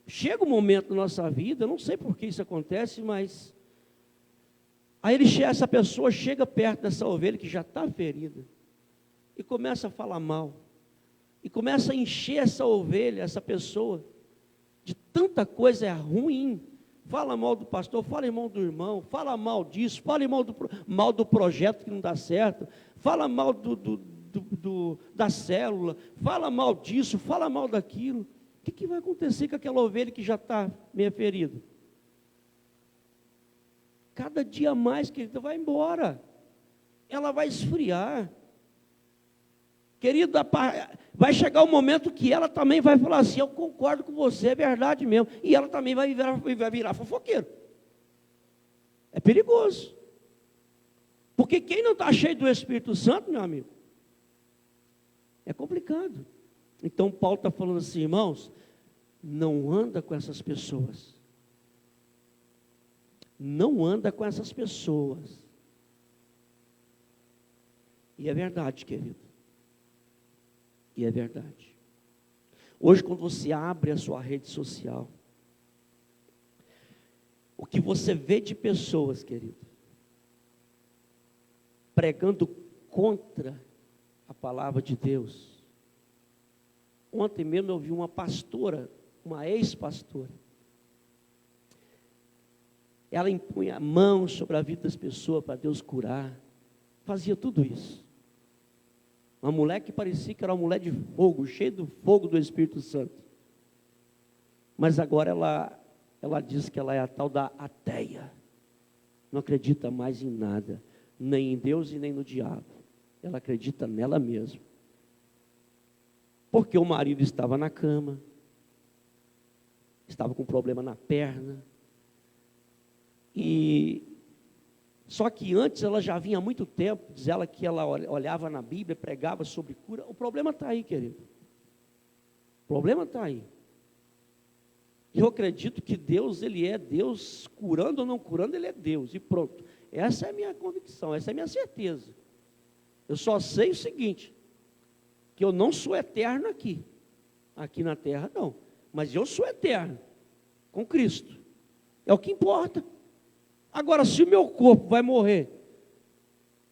chega um momento na nossa vida, eu não sei por que isso acontece, mas aí essa pessoa chega perto dessa ovelha que já está ferida, e começa a falar mal, e começa a encher essa ovelha, essa pessoa, de tanta coisa ruim. Fala mal do pastor, fala mal do irmão, fala mal disso, fala mal do projeto que não dá certo, fala mal da célula, fala mal disso, fala mal daquilo. O que vai acontecer com aquela ovelha que já está meio ferida? Cada dia mais, querida, vai embora, ela vai esfriar. Querida, vai chegar um momento que ela também vai falar assim: eu concordo com você, é verdade mesmo. E ela também vai virar fofoqueiro. É perigoso. Porque quem não está cheio do Espírito Santo, meu amigo, é complicado. Então Paulo está falando assim: irmãos, não anda com essas pessoas. Não anda com essas pessoas. E é verdade, querido. E é verdade. Hoje, quando você abre a sua rede social, o que você vê de pessoas, querido, pregando contra a palavra de Deus. Ontem mesmo eu vi uma pastora, uma ex-pastora, ela impunha a mão sobre a vida das pessoas para Deus curar, fazia tudo isso. Uma mulher que parecia que era uma mulher de fogo, cheia do fogo do Espírito Santo. Mas agora ela diz que ela é a tal da ateia. Não acredita mais em nada, nem em Deus e nem no diabo. Ela acredita nela mesma. Porque o marido estava na cama, estava com problema na perna. Só que antes ela já vinha há muito tempo, diz ela que ela olhava na Bíblia, pregava sobre cura. O problema está aí, querido. O problema está aí. Eu acredito que Deus, Ele é Deus, curando ou não curando, Ele é Deus, e pronto. Essa é a minha convicção, essa é a minha certeza. Eu só sei o seguinte, que eu não sou eterno aqui na terra não, mas eu sou eterno, com Cristo. É o que importa. Agora, se o meu corpo vai morrer,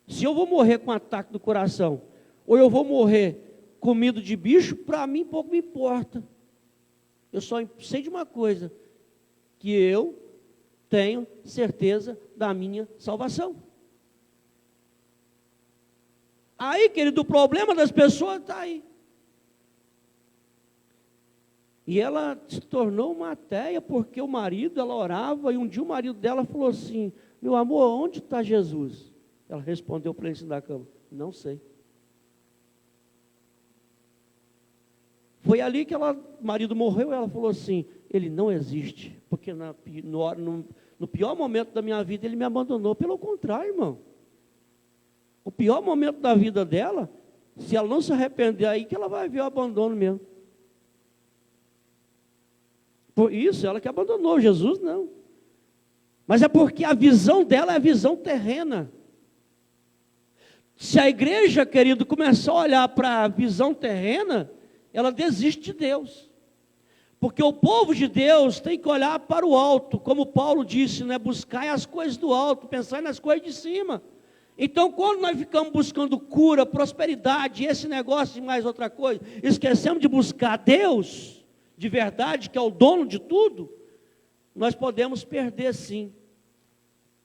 se eu vou morrer com ataque do coração, ou eu vou morrer comido de bicho, para mim pouco me importa. Eu só sei de uma coisa, que eu tenho certeza da minha salvação. Aí, querido, o problema das pessoas está aí. E ela se tornou uma ateia, porque o marido, ela orava, e um dia o marido dela falou assim: meu amor, onde está Jesus? Ela respondeu para ele em cima da cama: não sei. Foi ali que o marido morreu, ela falou assim: ele não existe, porque no pior momento da minha vida ele me abandonou. Pelo contrário, irmão, o pior momento da vida dela, se ela não se arrepender, aí que ela vai ver o abandono mesmo. Por isso, ela que abandonou, Jesus não. Mas é porque a visão dela é a visão terrena. Se a igreja, querido, começar a olhar para a visão terrena, ela desiste de Deus. Porque o povo de Deus tem que olhar para o alto, como Paulo disse, né? Buscar as coisas do alto, pensar nas coisas de cima. Então, quando nós ficamos buscando cura, prosperidade, esse negócio e mais outra coisa, esquecemos de buscar Deus de verdade, que é o dono de tudo, nós podemos perder sim,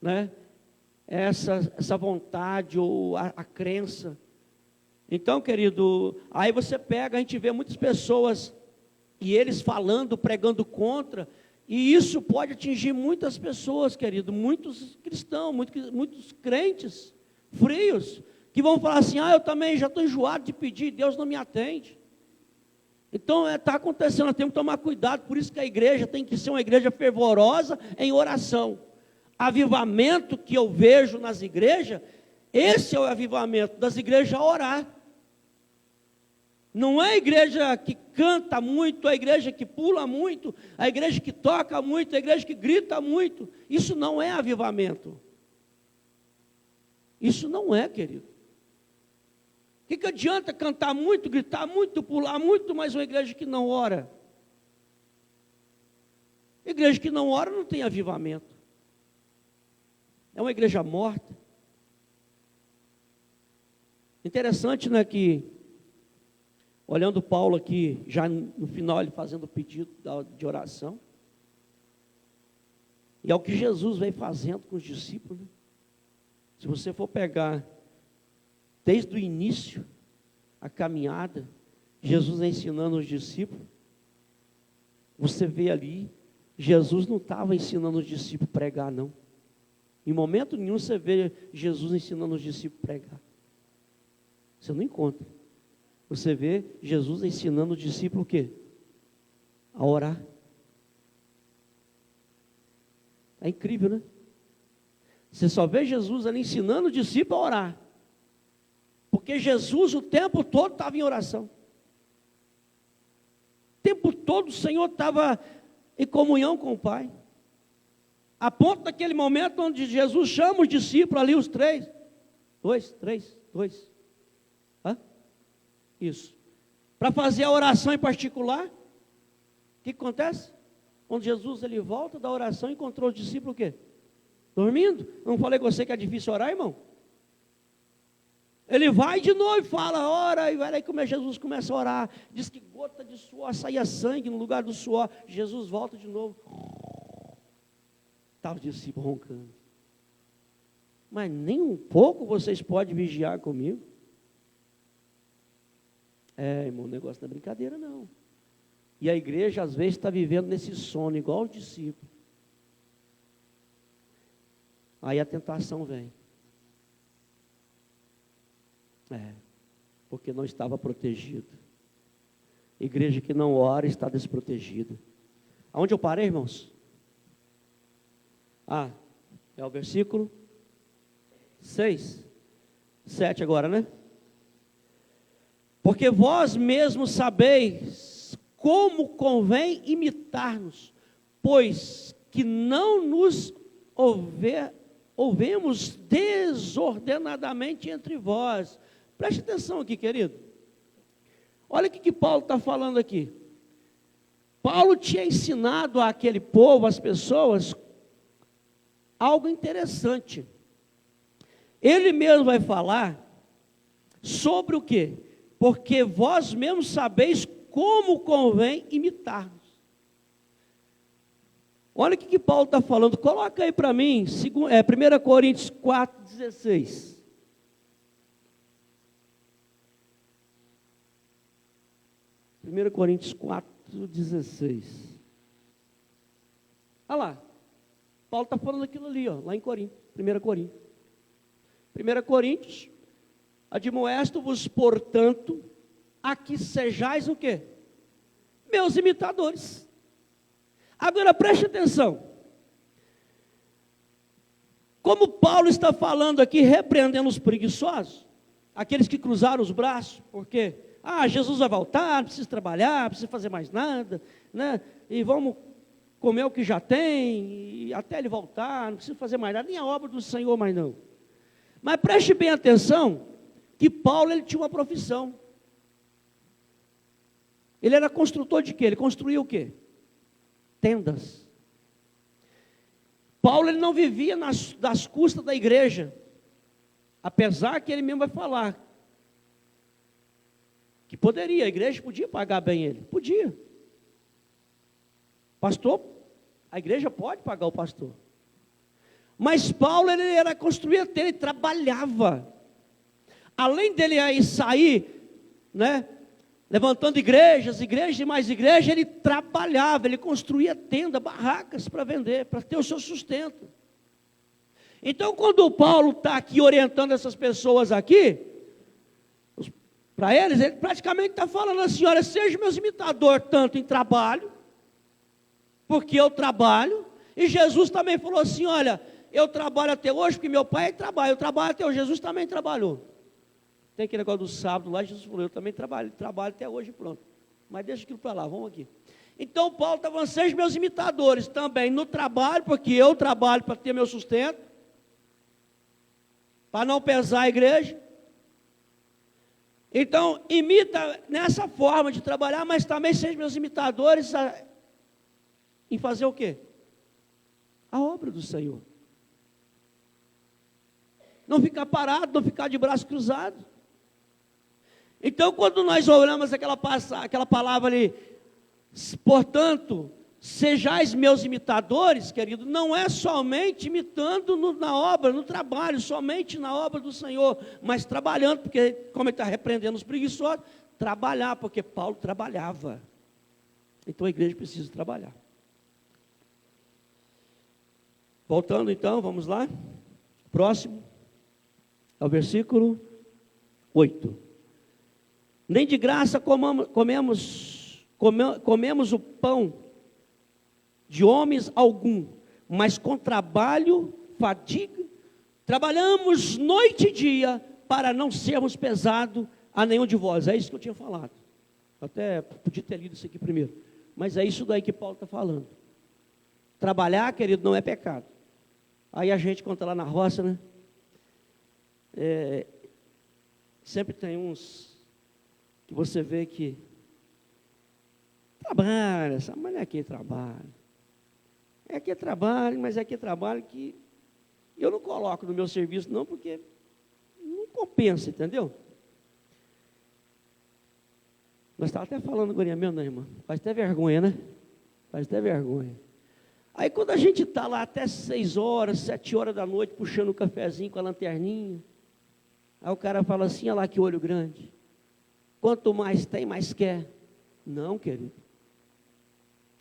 né? Essa vontade ou a crença. Então, querido, aí você pega, a gente vê muitas pessoas, e eles falando, pregando contra, e isso pode atingir muitas pessoas, querido, muitos cristãos, muitos crentes frios, que vão falar assim: eu também já estou enjoado de pedir, Deus não me atende. Então, está acontecendo, nós temos que tomar cuidado, por isso que a igreja tem que ser uma igreja fervorosa em oração. Avivamento que eu vejo nas igrejas, esse é o avivamento das igrejas a orar. Não é a igreja que canta muito, a igreja que pula muito, a igreja que toca muito, a igreja que grita muito. Isso não é avivamento. Isso não é, querido. O que adianta cantar muito, gritar muito, pular muito, mas uma igreja que não ora? Igreja que não ora não tem avivamento. É uma igreja morta. Interessante, né, que, olhando Paulo aqui, já no final ele fazendo o pedido de oração, e é o que Jesus vem fazendo com os discípulos, né? Se você for pegar, desde o início, a caminhada, Jesus ensinando os discípulos, você vê ali, Jesus não estava ensinando os discípulos a pregar, não. Em momento nenhum você vê Jesus ensinando os discípulos a pregar. Você não encontra. Você vê Jesus ensinando o discípulo o quê? A orar. É incrível, né? Você só vê Jesus ali ensinando o discípulo a orar. Porque Jesus o tempo todo estava em oração. O tempo todo o Senhor estava em comunhão com o Pai. A ponto daquele momento onde Jesus chama os discípulos ali, os três. Dois. Isso. Para fazer a oração em particular, o que acontece? Quando Jesus ele volta da oração, encontrou os discípulos o quê? Dormindo. Não falei com você que é difícil orar, irmão? Ele vai de novo e fala, ora, e vai lá e Jesus começa a orar. Diz que gota de suor saía sangue no lugar do suor. Jesus volta de novo. Está os discípulos roncando. Mas nem um pouco vocês podem vigiar comigo? Irmão, o negócio não é brincadeira, não. E a igreja, às vezes, está vivendo nesse sono, igual os discípulos. Aí a tentação vem. Porque não estava protegido. Igreja que não ora está desprotegida. Aonde eu parei, irmãos? É o versículo 6, 7 agora, né? Porque vós mesmos sabeis como convém imitar-nos, pois que não nos ouvemos desordenadamente entre vós. Preste atenção aqui, querido. Olha o que Paulo está falando aqui. Paulo tinha ensinado àquele povo, às pessoas, algo interessante. Ele mesmo vai falar sobre o quê? Porque vós mesmos sabeis como convém imitar-nos. Olha o que Paulo está falando. Coloca aí para mim, 1 Coríntios 4,16. 1 Coríntios 4,16. Olha lá. Paulo está falando aquilo ali, lá em Coríntios. 1 Coríntios. 1 Coríntios. Admoesto-vos, portanto, a que sejais o quê? Meus imitadores. Agora preste atenção. Como Paulo está falando aqui, repreendendo os preguiçosos, aqueles que cruzaram os braços, porque, Jesus vai voltar, não precisa trabalhar, não precisa fazer mais nada, né? E vamos comer o que já tem, e até ele voltar, não precisa fazer mais nada, nem a obra do Senhor mais não. Mas preste bem atenção, que Paulo ele tinha uma profissão. Ele era construtor de quê? Ele construía o quê? Tendas. Paulo ele não vivia das custas da igreja, apesar que ele mesmo vai falar que poderia, a igreja podia pagar bem ele, podia. Pastor, a igreja pode pagar o pastor. Mas Paulo ele era construir tenda, ele trabalhava. Além dele aí sair, né, levantando igrejas e mais igrejas, ele trabalhava, ele construía tenda, barracas para vender, para ter o seu sustento. Então, quando o Paulo está aqui orientando essas pessoas aqui, para eles, ele praticamente está falando assim, olha, seja meus imitadores, tanto em trabalho, porque eu trabalho, e Jesus também falou assim, olha, eu trabalho até hoje, porque meu pai trabalha, eu trabalho até hoje, Jesus também trabalhou. Tem aquele negócio do sábado lá, Jesus falou, eu também trabalho até hoje, pronto. Mas deixa aquilo para lá, vamos aqui. Então Paulo está falando, sejam meus imitadores também no trabalho, porque eu trabalho para ter meu sustento, para não pesar a igreja. Então, imita nessa forma de trabalhar, mas também sejam meus imitadores em fazer o quê? A obra do Senhor. Não ficar parado, não ficar de braço cruzado. Então, quando nós olhamos aquela palavra ali, portanto, sejais meus imitadores, querido, não é somente imitando na obra, no trabalho, somente na obra do Senhor, mas trabalhando, porque, como ele está repreendendo os preguiçosos, trabalhar, porque Paulo trabalhava. Então a igreja precisa trabalhar. Voltando então, vamos lá. Próximo, é o versículo 8. Nem de graça comemos o pão de homens algum, mas com trabalho, fadiga, trabalhamos noite e dia para não sermos pesados a nenhum de vós. É isso que eu tinha falado. Até podia ter lido isso aqui primeiro. Mas é isso daí que Paulo está falando. Trabalhar, querido, não é pecado. Aí a gente conta lá na roça, né? Sempre tem uns que você vê que trabalha, sabe? Mas não é que trabalho. É que trabalho, mas é que trabalho que eu não coloco no meu serviço não, porque não compensa, entendeu? Nós estávamos até falando agora mesmo, né, irmã? Faz até vergonha, né? Faz até vergonha. Aí quando a gente está lá até 6 horas, 7 horas da noite, puxando o cafezinho com a lanterninha, aí o cara fala assim, olha lá que olho grande. Quanto mais tem, mais quer. Não, querido.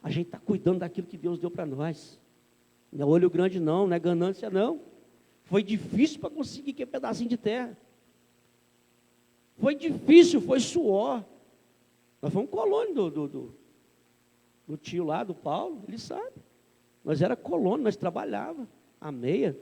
A gente está cuidando daquilo que Deus deu para nós. Não é olho grande não é ganância não. Foi difícil para conseguir aquele pedacinho de terra. Foi difícil, foi suor. Nós fomos colônia do tio lá, do Paulo, ele sabe. Nós era colônia, nós trabalhava a meia.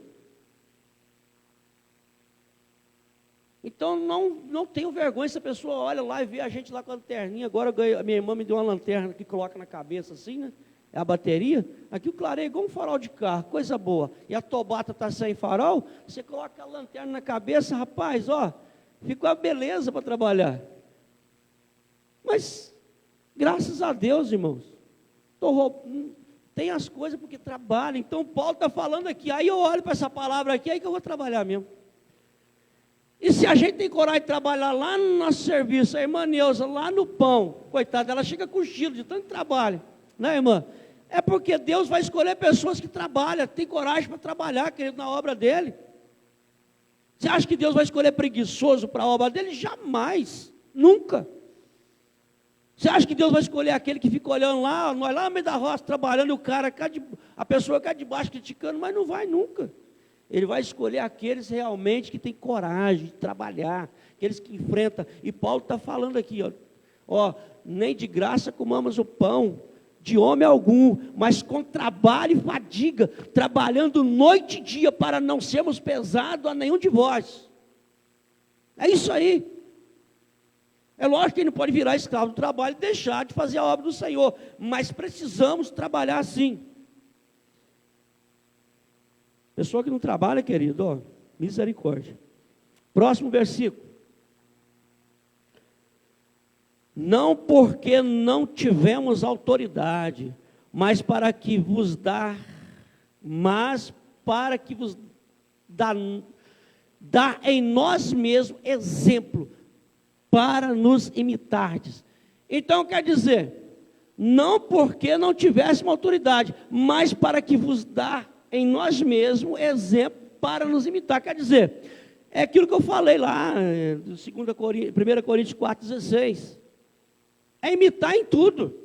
Então não tenho vergonha se a pessoa olha lá e vê a gente lá com a lanterninha. Agora a minha irmã me deu uma lanterna que coloca na cabeça assim, né? É a bateria. Aqui o clareio é igual um farol de carro, coisa boa. E a tobata está sem farol, você coloca a lanterna na cabeça, rapaz, ó, ficou uma beleza para trabalhar. Mas, graças a Deus, irmãos, tem as coisas porque trabalha. Então Paulo está falando aqui, aí eu olho para essa palavra aqui, aí que eu vou trabalhar mesmo. E se a gente tem coragem de trabalhar lá no nosso serviço, a irmã Neuza, lá no pão, coitada, ela chega com estilo de tanto trabalho, né, irmã? É porque Deus vai escolher pessoas que trabalham, tem coragem para trabalhar, querido, na obra dele. Você acha que Deus vai escolher preguiçoso para a obra dele? Jamais, nunca. Você acha que Deus vai escolher aquele que fica olhando lá, nós lá no meio da roça, trabalhando, e o cara, a pessoa cá de baixo criticando, mas não vai nunca. Ele vai escolher aqueles realmente que têm coragem de trabalhar, aqueles que enfrentam. E Paulo está falando aqui, ó, nem de graça comamos o pão de homem algum, mas com trabalho e fadiga, trabalhando noite e dia para não sermos pesados a nenhum de vós. É isso aí. É lógico que ele não pode virar escravo do trabalho e deixar de fazer a obra do Senhor, mas precisamos trabalhar assim. Pessoa que não trabalha, querido, ó, misericórdia. Próximo versículo. Não porque não tivemos autoridade, mas para que vos dá em nós mesmos exemplo, para nos imitardes. Então quer dizer, não porque não tivéssemos autoridade, mas para que vos dá em nós mesmos exemplo para nos imitar. Quer dizer, é aquilo que eu falei lá, 1 Coríntios 4,16. É imitar em tudo.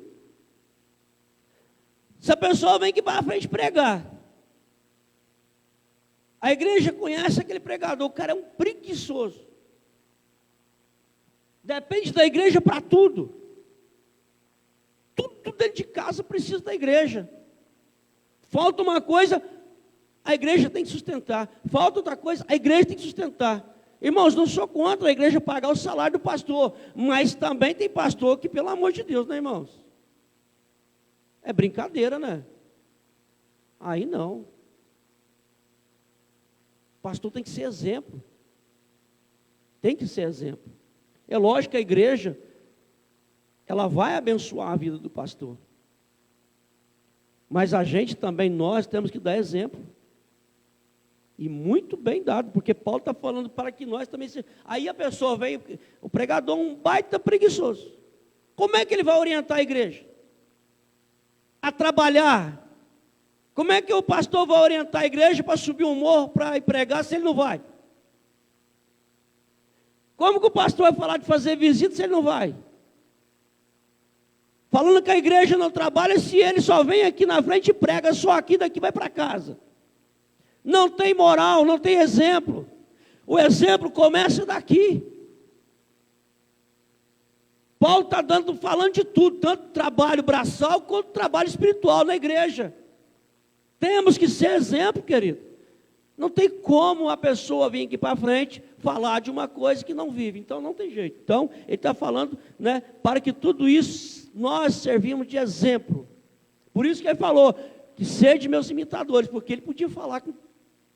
Se a pessoa vem aqui para frente pregar, a igreja conhece aquele pregador, o cara é um preguiçoso. Depende da igreja para tudo. Tudo dentro de casa precisa da igreja. Falta uma coisa, a igreja tem que sustentar. Falta outra coisa, a igreja tem que sustentar. Irmãos, não sou contra a igreja pagar o salário do pastor, mas também tem pastor que, pelo amor de Deus, né, irmãos? É brincadeira, né? Aí não. O pastor tem que ser exemplo. Tem que ser exemplo. É lógico que a igreja, ela vai abençoar a vida do pastor. Mas a gente também, nós temos que dar exemplo. E muito bem dado, porque Paulo está falando para que nós também... Aí a pessoa vem, o pregador é um baita preguiçoso. Como é que ele vai orientar a igreja? A trabalhar. Como é que o pastor vai orientar a igreja para subir um morro, para ir pregar, se ele não vai? Como que o pastor vai falar de fazer visita se ele não vai? Falando que a igreja não trabalha se ele só vem aqui na frente e prega só aqui, daqui vai para casa. Não tem moral, não tem exemplo. O exemplo começa daqui. Paulo está falando de tudo, tanto trabalho braçal quanto trabalho espiritual na igreja. Temos que ser exemplo, querido. Não tem como a pessoa vir aqui para frente falar de uma coisa que não vive. Então não tem jeito. Então ele está falando, né, para que tudo isso nós servimos de exemplo. Por isso que ele falou que sede meus imitadores, porque ele podia falar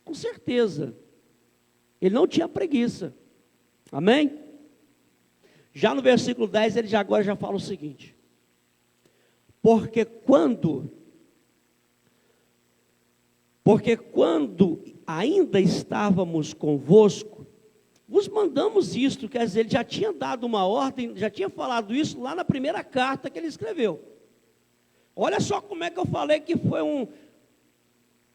com certeza. Ele não tinha preguiça. Amém? Já no versículo 10, ele agora já fala o seguinte: porque quando ainda estávamos convosco, vos mandamos isto. Quer dizer, ele já tinha dado uma ordem, já tinha falado isso lá na primeira carta que ele escreveu. Olha só como é que eu falei que foi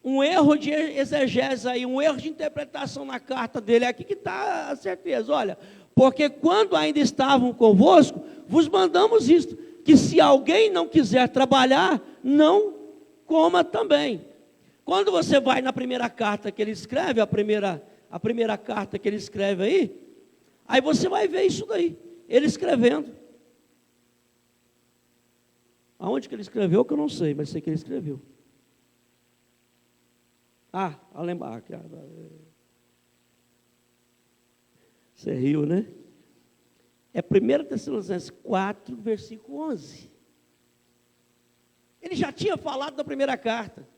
um erro de exegese aí, um erro de interpretação na carta dele. Aqui que está a certeza. Olha, porque quando ainda estavam convosco, vos mandamos isto, que se alguém não quiser trabalhar, não coma também. Quando você vai na primeira carta que ele escreve, a primeira carta que ele escreve aí você vai ver isso daí, ele escrevendo. Aonde que ele escreveu que eu não sei, mas sei que ele escreveu. A lembrar. Você riu, né? É 1 Tessalonicenses 4, versículo 11. Ele já tinha falado da primeira carta.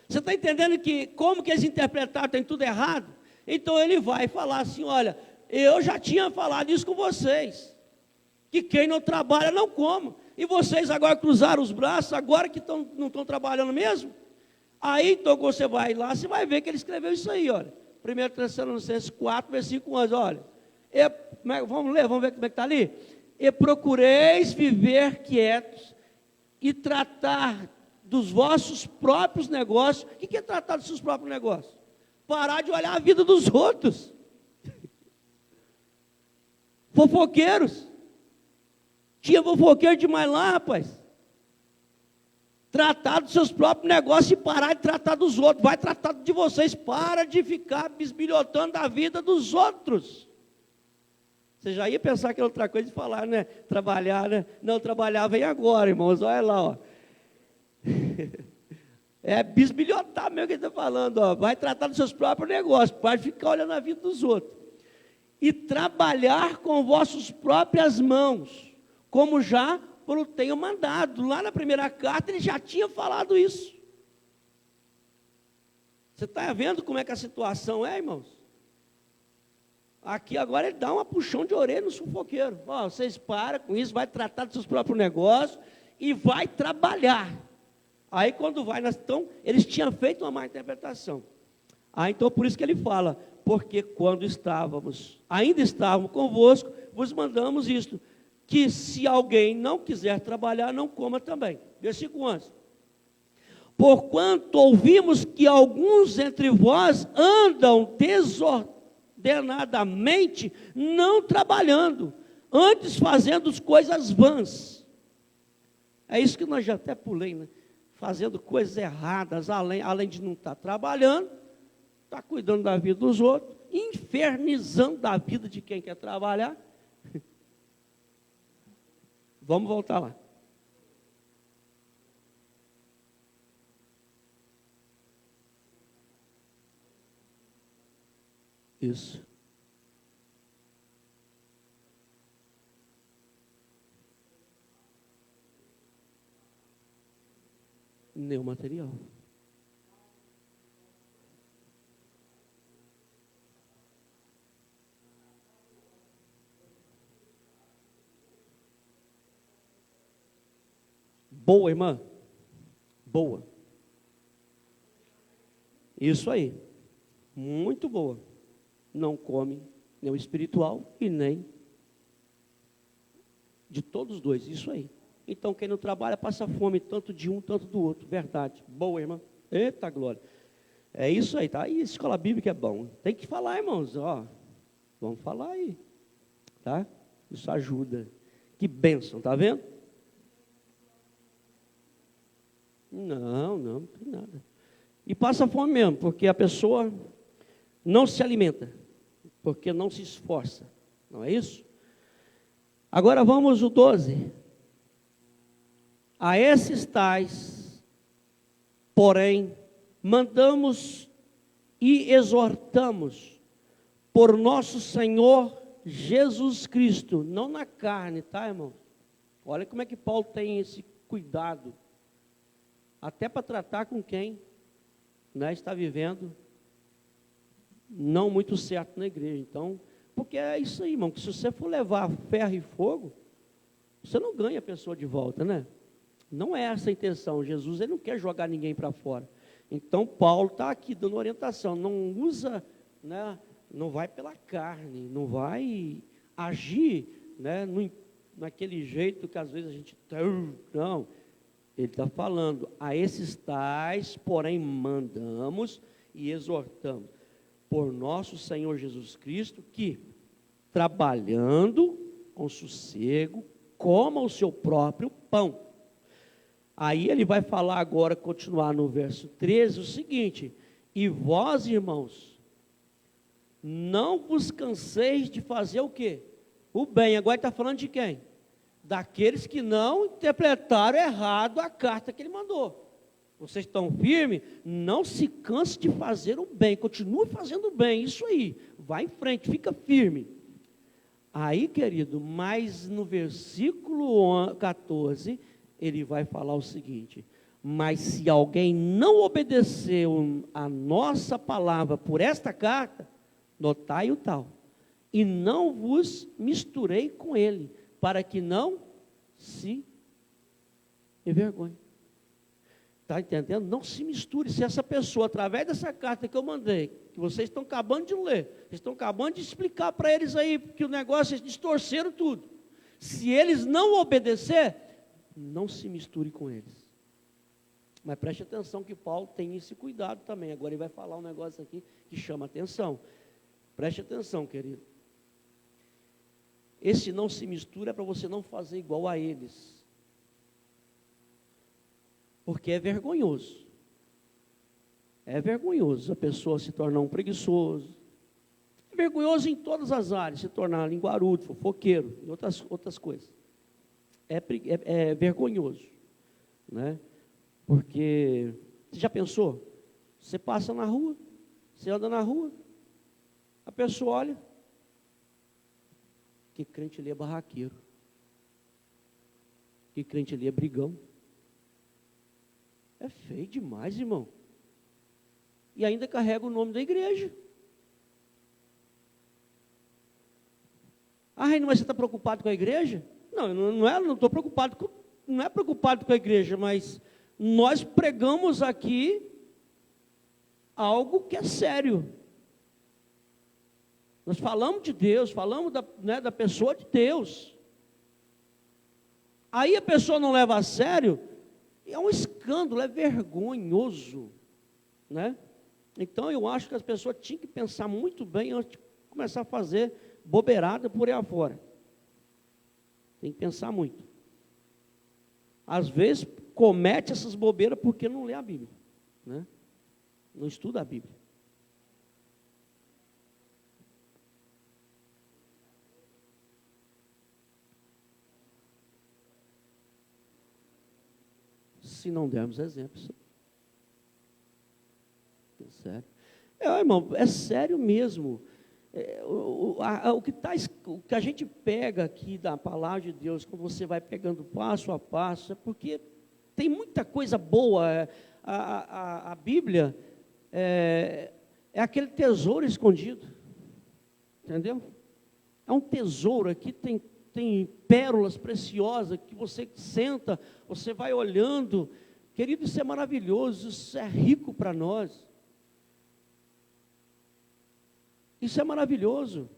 Você está entendendo que como que eles interpretaram, tem tudo errado? Então ele vai falar assim: olha, eu já tinha falado isso com vocês, que quem não trabalha não coma. E vocês agora cruzaram os braços, agora que não estão trabalhando mesmo? Aí então você vai lá, você vai ver que ele escreveu isso aí, olha. 1 Tessalonicenses 4, versículo 11, olha. Vamos ler, vamos ver como é que está ali. E procureis viver quietos e tratar dos vossos próprios negócios. O que é tratar dos seus próprios negócios? Parar de olhar a vida dos outros. Fofoqueiros. Tinha fofoqueiro demais lá, rapaz. Tratar dos seus próprios negócios e parar de tratar dos outros. Vai tratar de vocês. Para de ficar bisbilhotando a vida dos outros. Você já ia pensar que era outra coisa de falar, né? Trabalhar, né? Não, trabalhar vem agora, irmãos. Olha lá, ó. É bisbilhotar mesmo que ele está falando, ó. Vai tratar dos seus próprios negócios. Para de ficar olhando a vida dos outros. E trabalhar com vossas próprias mãos, como já eu tenho mandado. Lá na primeira carta ele já tinha falado isso. Você está vendo como é que a situação é, irmãos? Aqui agora ele dá uma puxão de orelha no sufoqueiro. Ó, vocês param com isso, vai tratar dos seus próprios negócios e vai trabalhar. Aí quando vai, então, eles tinham feito uma má interpretação. Então por isso que ele fala, porque quando ainda estávamos convosco, vos mandamos isto, que se alguém não quiser trabalhar, não coma também. Versículo 11. Porquanto ouvimos que alguns entre vós andam desordenadamente, não trabalhando, antes fazendo coisas vãs. É isso que nós já até pulei, né? Fazendo coisas erradas, além de não estar trabalhando, está cuidando da vida dos outros, infernizando a vida de quem quer trabalhar. Vamos voltar lá. Isso. Nenhum material. Boa, irmã? Boa. Isso aí. Muito boa. Não come nem o espiritual e nem de todos os dois. Isso aí. Então, quem não trabalha passa fome, tanto de um, tanto do outro. Verdade. Boa, irmã. Eita, glória. É isso aí, tá? E escola bíblica é bom. Tem que falar, irmãos. Ó, vamos falar aí. Tá? Isso ajuda. Que bênção, tá vendo? Não tem nada. E passa fome mesmo, porque a pessoa não se alimenta, porque não se esforça. Não é isso? Agora vamos o 12. A esses tais, porém, mandamos e exortamos por nosso Senhor Jesus Cristo, não na carne, tá, irmão? Olha como é que Paulo tem esse cuidado, até para tratar com quem, né, está vivendo não muito certo na igreja. Então, porque é isso aí, irmão, que se você for levar ferro e fogo, você não ganha a pessoa de volta, né? Não é essa a intenção. Jesus, ele não quer jogar ninguém para fora. Então, Paulo está aqui dando orientação. Não usa, né, não vai pela carne, não vai agir, né, naquele jeito que às vezes a gente... Não, ele está falando, a esses tais, porém, mandamos e exortamos por nosso Senhor Jesus Cristo, que, trabalhando com sossego, coma o seu próprio pão. Aí ele vai falar agora, continuar no verso 13, o seguinte: e vós, irmãos, não vos canseis de fazer o quê? O bem. Agora ele está falando de quem? Daqueles que não interpretaram errado a carta que ele mandou. Vocês estão firmes? Não se canse de fazer o bem, continue fazendo o bem, isso aí, vai em frente, fica firme. Aí, querido, mas no versículo 14, ele vai falar o seguinte: mas se alguém não obedeceu a nossa palavra por esta carta, notai o tal, e não vos misturei com ele, para que não se envergonhe. Está entendendo? Não se misture. Se essa pessoa, através dessa carta que eu mandei, que vocês estão acabando de ler, vocês estão acabando de explicar para eles aí, que o negócio, eles distorceram tudo. Se eles não obedecer, não se misture com eles. Mas preste atenção que Paulo tem esse cuidado também. Agora ele vai falar um negócio aqui que chama atenção. Preste atenção, querido. Esse não se mistura é para você não fazer igual a eles. Porque é vergonhoso. É vergonhoso a pessoa se tornar um preguiçoso. É vergonhoso em todas as áreas, se tornar linguarudo, fofoqueiro e outras coisas. É vergonhoso, né? Porque, você já pensou? Você passa na rua, você anda na rua, a pessoa olha, que crente ali é barraqueiro, que crente ali é brigão. É feio demais, irmão. E ainda carrega o nome da igreja. Ah, Reino, mas você está preocupado com a igreja? Não estou preocupado com, não é preocupado com a igreja, mas nós pregamos aqui algo que é sério. Nós falamos de Deus, falamos da pessoa de Deus. Aí a pessoa não leva a sério, é um escândalo, é vergonhoso, né? Então eu acho que as pessoas tinham que pensar muito bem antes de começar a fazer bobeirada por aí afora. Tem que pensar muito. Às vezes comete essas bobeiras porque não lê a Bíblia, né? Não estuda a Bíblia. Se não dermos exemplos. É sério. Irmão, é sério mesmo. O que a gente pega aqui da palavra de Deus, quando você vai pegando passo a passo, é porque tem muita coisa boa. A Bíblia é aquele tesouro escondido, entendeu? É um tesouro aqui, tem pérolas preciosas que você senta, você vai olhando. Querido, isso é maravilhoso, isso é rico para nós. Isso é maravilhoso.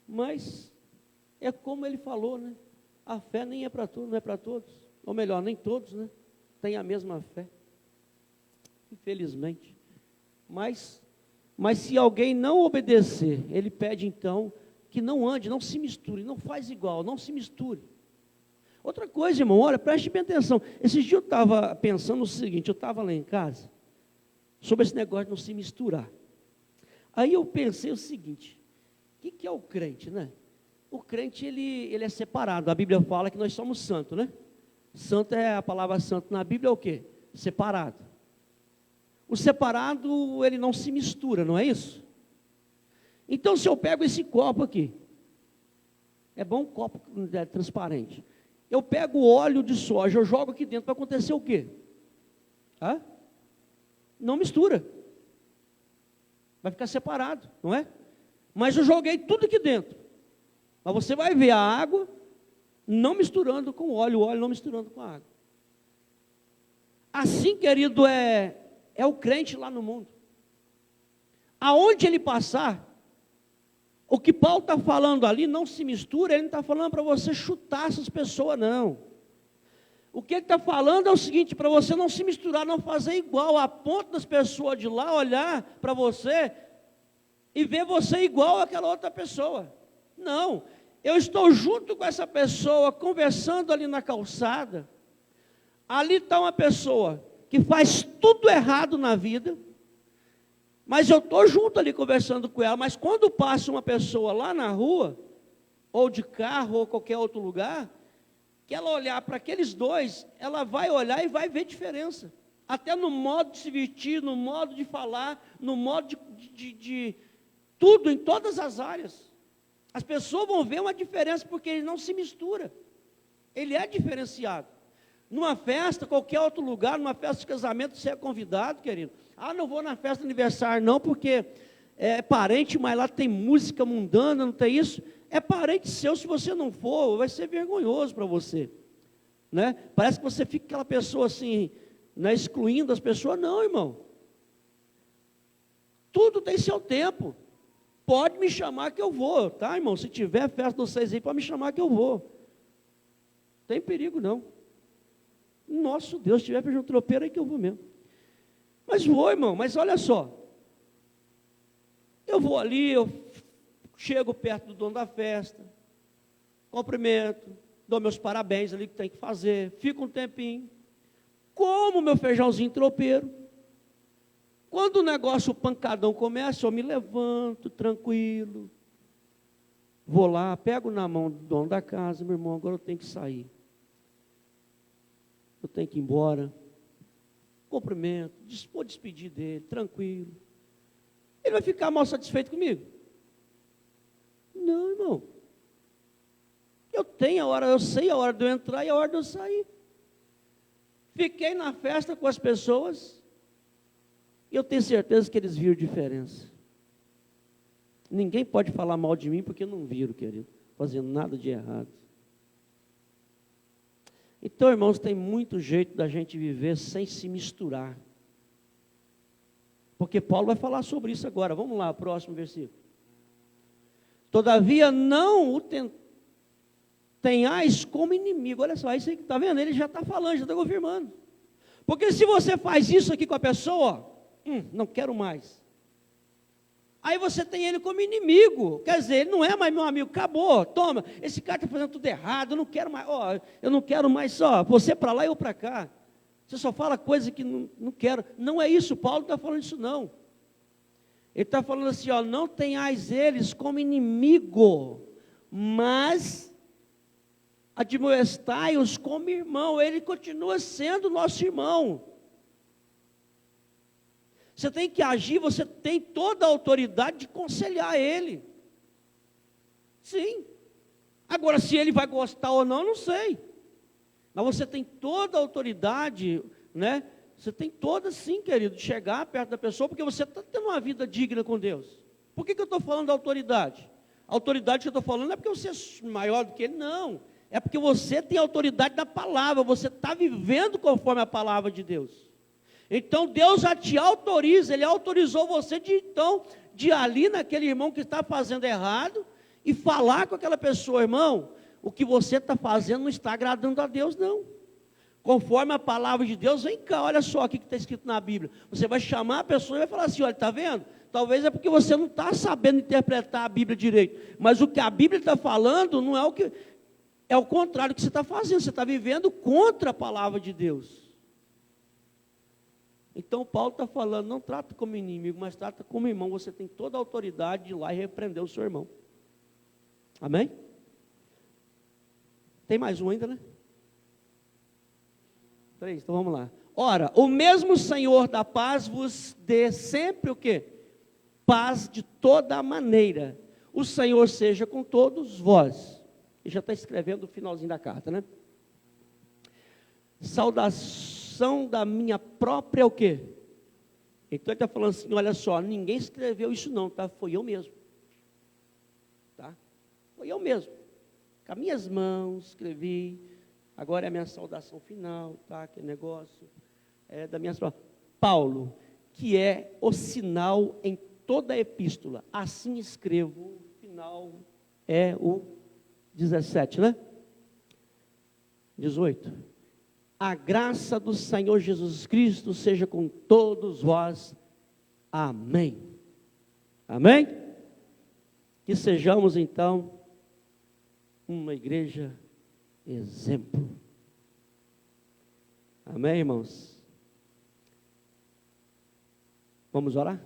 Mas é como ele falou, né? A fé nem é para todos, não é para todos. Ou melhor, nem todos, né? Têm a mesma fé. Infelizmente. Mas se alguém não obedecer, ele pede então que não ande, não se misture, não faz igual, não se misture. Outra coisa, irmão, olha, preste bem atenção. Esses dias eu estava pensando o seguinte, eu estava lá em casa, sobre esse negócio de não se misturar. Aí eu pensei o seguinte, o que é o crente, né? O crente, ele é separado. A Bíblia fala que nós somos santos, né? Santo é a palavra santo na Bíblia é o quê? Separado. O separado, ele não se mistura, não é isso? Então, se eu pego esse copo aqui, é bom um copo transparente. Eu pego o óleo de soja, eu jogo aqui dentro, vai acontecer o quê? Não mistura. Vai ficar separado, não é? Mas eu joguei tudo aqui dentro. Mas você vai ver a água não misturando com o óleo não misturando com a água. Assim, querido, é o crente lá no mundo. Aonde ele passar, o que Paulo está falando ali não se mistura, ele não está falando para você chutar essas pessoas, não. O que ele está falando é o seguinte, para você não se misturar, não fazer igual, a ponto das pessoas de lá olhar para você e ver você igual àquela outra pessoa. Não, eu estou junto com essa pessoa, conversando ali na calçada, ali está uma pessoa que faz tudo errado na vida, mas eu estou junto ali conversando com ela, mas quando passa uma pessoa lá na rua, ou de carro, ou qualquer outro lugar, que ela olhar para aqueles dois, ela vai olhar e vai ver diferença, até no modo de se vestir, no modo de falar, no modo de tudo, em todas as áreas. As pessoas vão ver uma diferença, porque ele não se mistura, ele é diferenciado. Numa festa, qualquer outro lugar, numa festa de casamento, você é convidado, querido. Não vou na festa de aniversário não, porque é parente, mas lá tem música mundana, não tem isso. É parente seu, se você não for, vai ser vergonhoso para você, né? Parece que você fica aquela pessoa assim, né, excluindo as pessoas. Não, irmão. Tudo tem seu tempo. Pode me chamar que eu vou, tá, irmão? Se tiver festa de vocês aí, pode me chamar que eu vou. Não tem perigo, não. Nosso Deus, se tiver feijão tropeiro, aí que eu vou mesmo. Mas vou, irmão, mas olha só. Eu vou ali, eu chego perto do dono da festa, cumprimento, dou meus parabéns ali que tem que fazer, fico um tempinho, como meu feijãozinho tropeiro. Quando o negócio, o pancadão começa, eu me levanto, tranquilo, vou lá, pego na mão do dono da casa, meu irmão, agora eu tenho que sair. Eu tenho que ir embora, cumprimento, vou despedir dele, tranquilo. Ele vai ficar mal satisfeito comigo? Não, irmão. Eu tenho a hora, eu sei a hora de eu entrar e a hora de eu sair. Fiquei na festa com as pessoas e eu tenho certeza que eles viram diferença. Ninguém pode falar mal de mim porque não viram, querido, fazendo nada de errado. Então, irmãos, tem muito jeito da gente viver sem se misturar. Porque Paulo vai falar sobre isso agora. Vamos lá, próximo versículo. Todavia, não o tenhais como inimigo. Olha só, isso aí que está vendo? Ele já está falando, já está confirmando. Porque se você faz isso aqui com a pessoa, não quero mais. Aí você tem ele como inimigo, quer dizer, ele não é mais meu amigo, acabou, toma, esse cara está fazendo tudo errado, eu não quero mais, eu não quero mais só, você para lá e eu para cá, você só fala coisa que não quero, não é isso, Paulo não está falando isso não, ele está falando assim, não tenhais eles como inimigo, mas admoestai-os como irmão, ele continua sendo nosso irmão. Você tem que agir, você tem toda a autoridade de aconselhar ele. Sim. Agora, se ele vai gostar ou não, eu não sei. Mas você tem toda a autoridade, né? Você tem toda, sim, querido, de chegar perto da pessoa, porque você está tendo uma vida digna com Deus. Por que eu estou falando da autoridade? A autoridade que eu estou falando não é porque você é maior do que ele, não. É porque você tem autoridade da palavra, você está vivendo conforme a palavra de Deus. Então Deus já te autoriza, Ele autorizou você de ir ali naquele irmão que está fazendo errado e falar com aquela pessoa, irmão, o que você está fazendo não está agradando a Deus, não. Conforme a palavra de Deus, vem cá, olha só o que está escrito na Bíblia. Você vai chamar a pessoa e vai falar assim, olha, está vendo? Talvez é porque você não está sabendo interpretar a Bíblia direito. Mas o que a Bíblia está falando não é o que... É o contrário do que você está fazendo. Você está vivendo contra a palavra de Deus. Então Paulo está falando, não trata como inimigo, mas trata como irmão. Você tem toda a autoridade de ir lá e repreender o seu irmão. Amém? Tem mais um ainda, né? 3, então vamos lá. Ora, o mesmo Senhor da paz vos dê sempre o quê? Paz de toda maneira. O Senhor seja com todos vós. Ele já está escrevendo o finalzinho da carta, né? Saudação da minha própria o quê? Então ele está falando assim, olha só, ninguém escreveu isso não, tá? Foi eu mesmo. Tá? Foi eu mesmo. Com as minhas mãos escrevi. Agora é a minha saudação final, tá? Que negócio é da minha... Paulo, que é o sinal em toda a epístola. Assim escrevo, o final é o 17, né? 18. A graça do Senhor Jesus Cristo seja com todos vós. Amém. Amém? Que sejamos então uma igreja exemplo. Amém, irmãos? Vamos orar?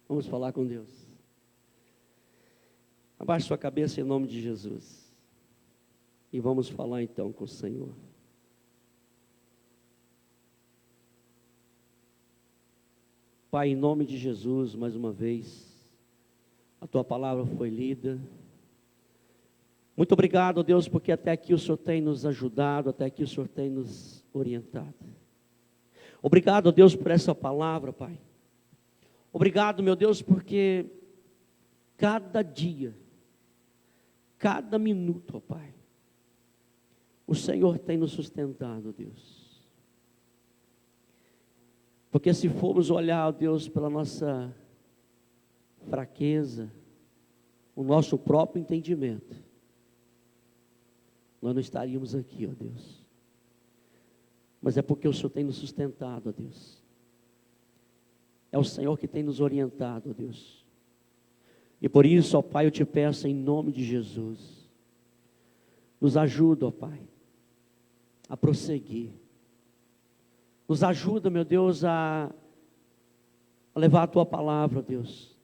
Vamos falar com Deus. Abaixe sua cabeça em nome de Jesus. E vamos falar então com o Senhor. Pai, em nome de Jesus, mais uma vez, a Tua palavra foi lida. Muito obrigado, Deus, porque até aqui o Senhor tem nos ajudado, até aqui o Senhor tem nos orientado. Obrigado, Deus, por essa palavra, Pai. Obrigado, meu Deus, porque cada dia, cada minuto, ó Pai, o Senhor tem nos sustentado, Deus. Porque se formos olhar, ó Deus, pela nossa fraqueza, o nosso próprio entendimento, nós não estaríamos aqui, ó Deus. Mas é porque o Senhor tem nos sustentado, ó Deus. É o Senhor que tem nos orientado, ó Deus. E por isso, ó Pai, eu te peço em nome de Jesus, nos ajuda, ó Pai, a prosseguir. Nos ajuda, meu Deus, a levar a Tua palavra, ó Deus.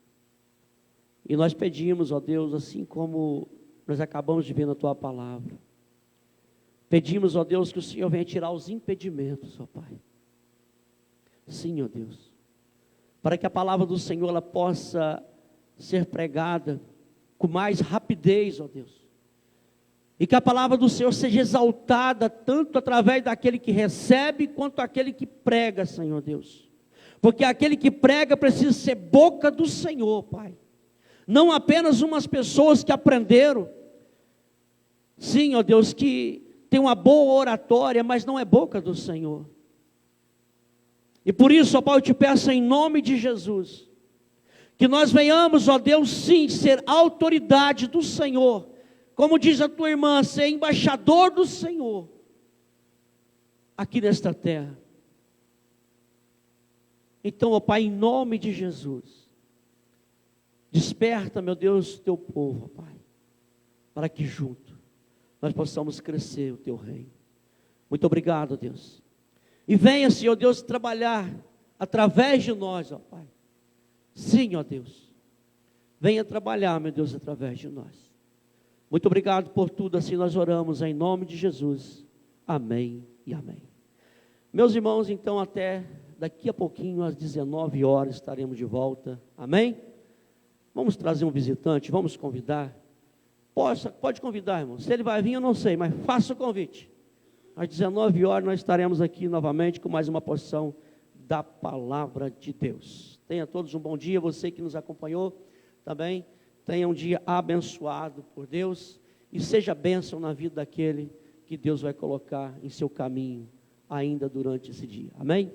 E nós pedimos, ó Deus, assim como nós acabamos de ver na Tua palavra, pedimos, ó Deus, que o Senhor venha tirar os impedimentos, ó Pai. Sim, ó Deus. Para que a palavra do Senhor ela possa ser pregada com mais rapidez, ó Deus. E que a palavra do Senhor seja exaltada tanto através daquele que recebe, quanto aquele que prega, Senhor Deus. Porque aquele que prega precisa ser boca do Senhor, Pai. Não apenas umas pessoas que aprenderam. Sim, ó Deus, que tem uma boa oratória, mas não é boca do Senhor. E por isso, ó Pai, eu te peço em nome de Jesus, que nós venhamos, ó Deus, sim, ser autoridade do Senhor, como diz a tua irmã, ser embaixador do Senhor, aqui nesta terra. Então, ó Pai, em nome de Jesus, desperta, meu Deus, teu povo, ó Pai, para que juntos nós possamos crescer o teu reino. Muito obrigado, Deus. E venha, Senhor Deus, trabalhar através de nós, ó Pai. Sim, ó Deus. Venha trabalhar, meu Deus, através de nós. Muito obrigado por tudo, assim nós oramos em nome de Jesus. Amém e amém. Meus irmãos, então até daqui a pouquinho, às 19 horas, estaremos de volta. Amém? Vamos trazer um visitante, vamos convidar. Pode convidar, irmão. Se ele vai vir, eu não sei, mas faça o convite. Às 19 horas nós estaremos aqui novamente com mais uma porção da palavra de Deus. Tenha todos um bom dia, você que nos acompanhou também, tenha um dia abençoado por Deus e seja bênção na vida daquele que Deus vai colocar em seu caminho ainda durante esse dia. Amém?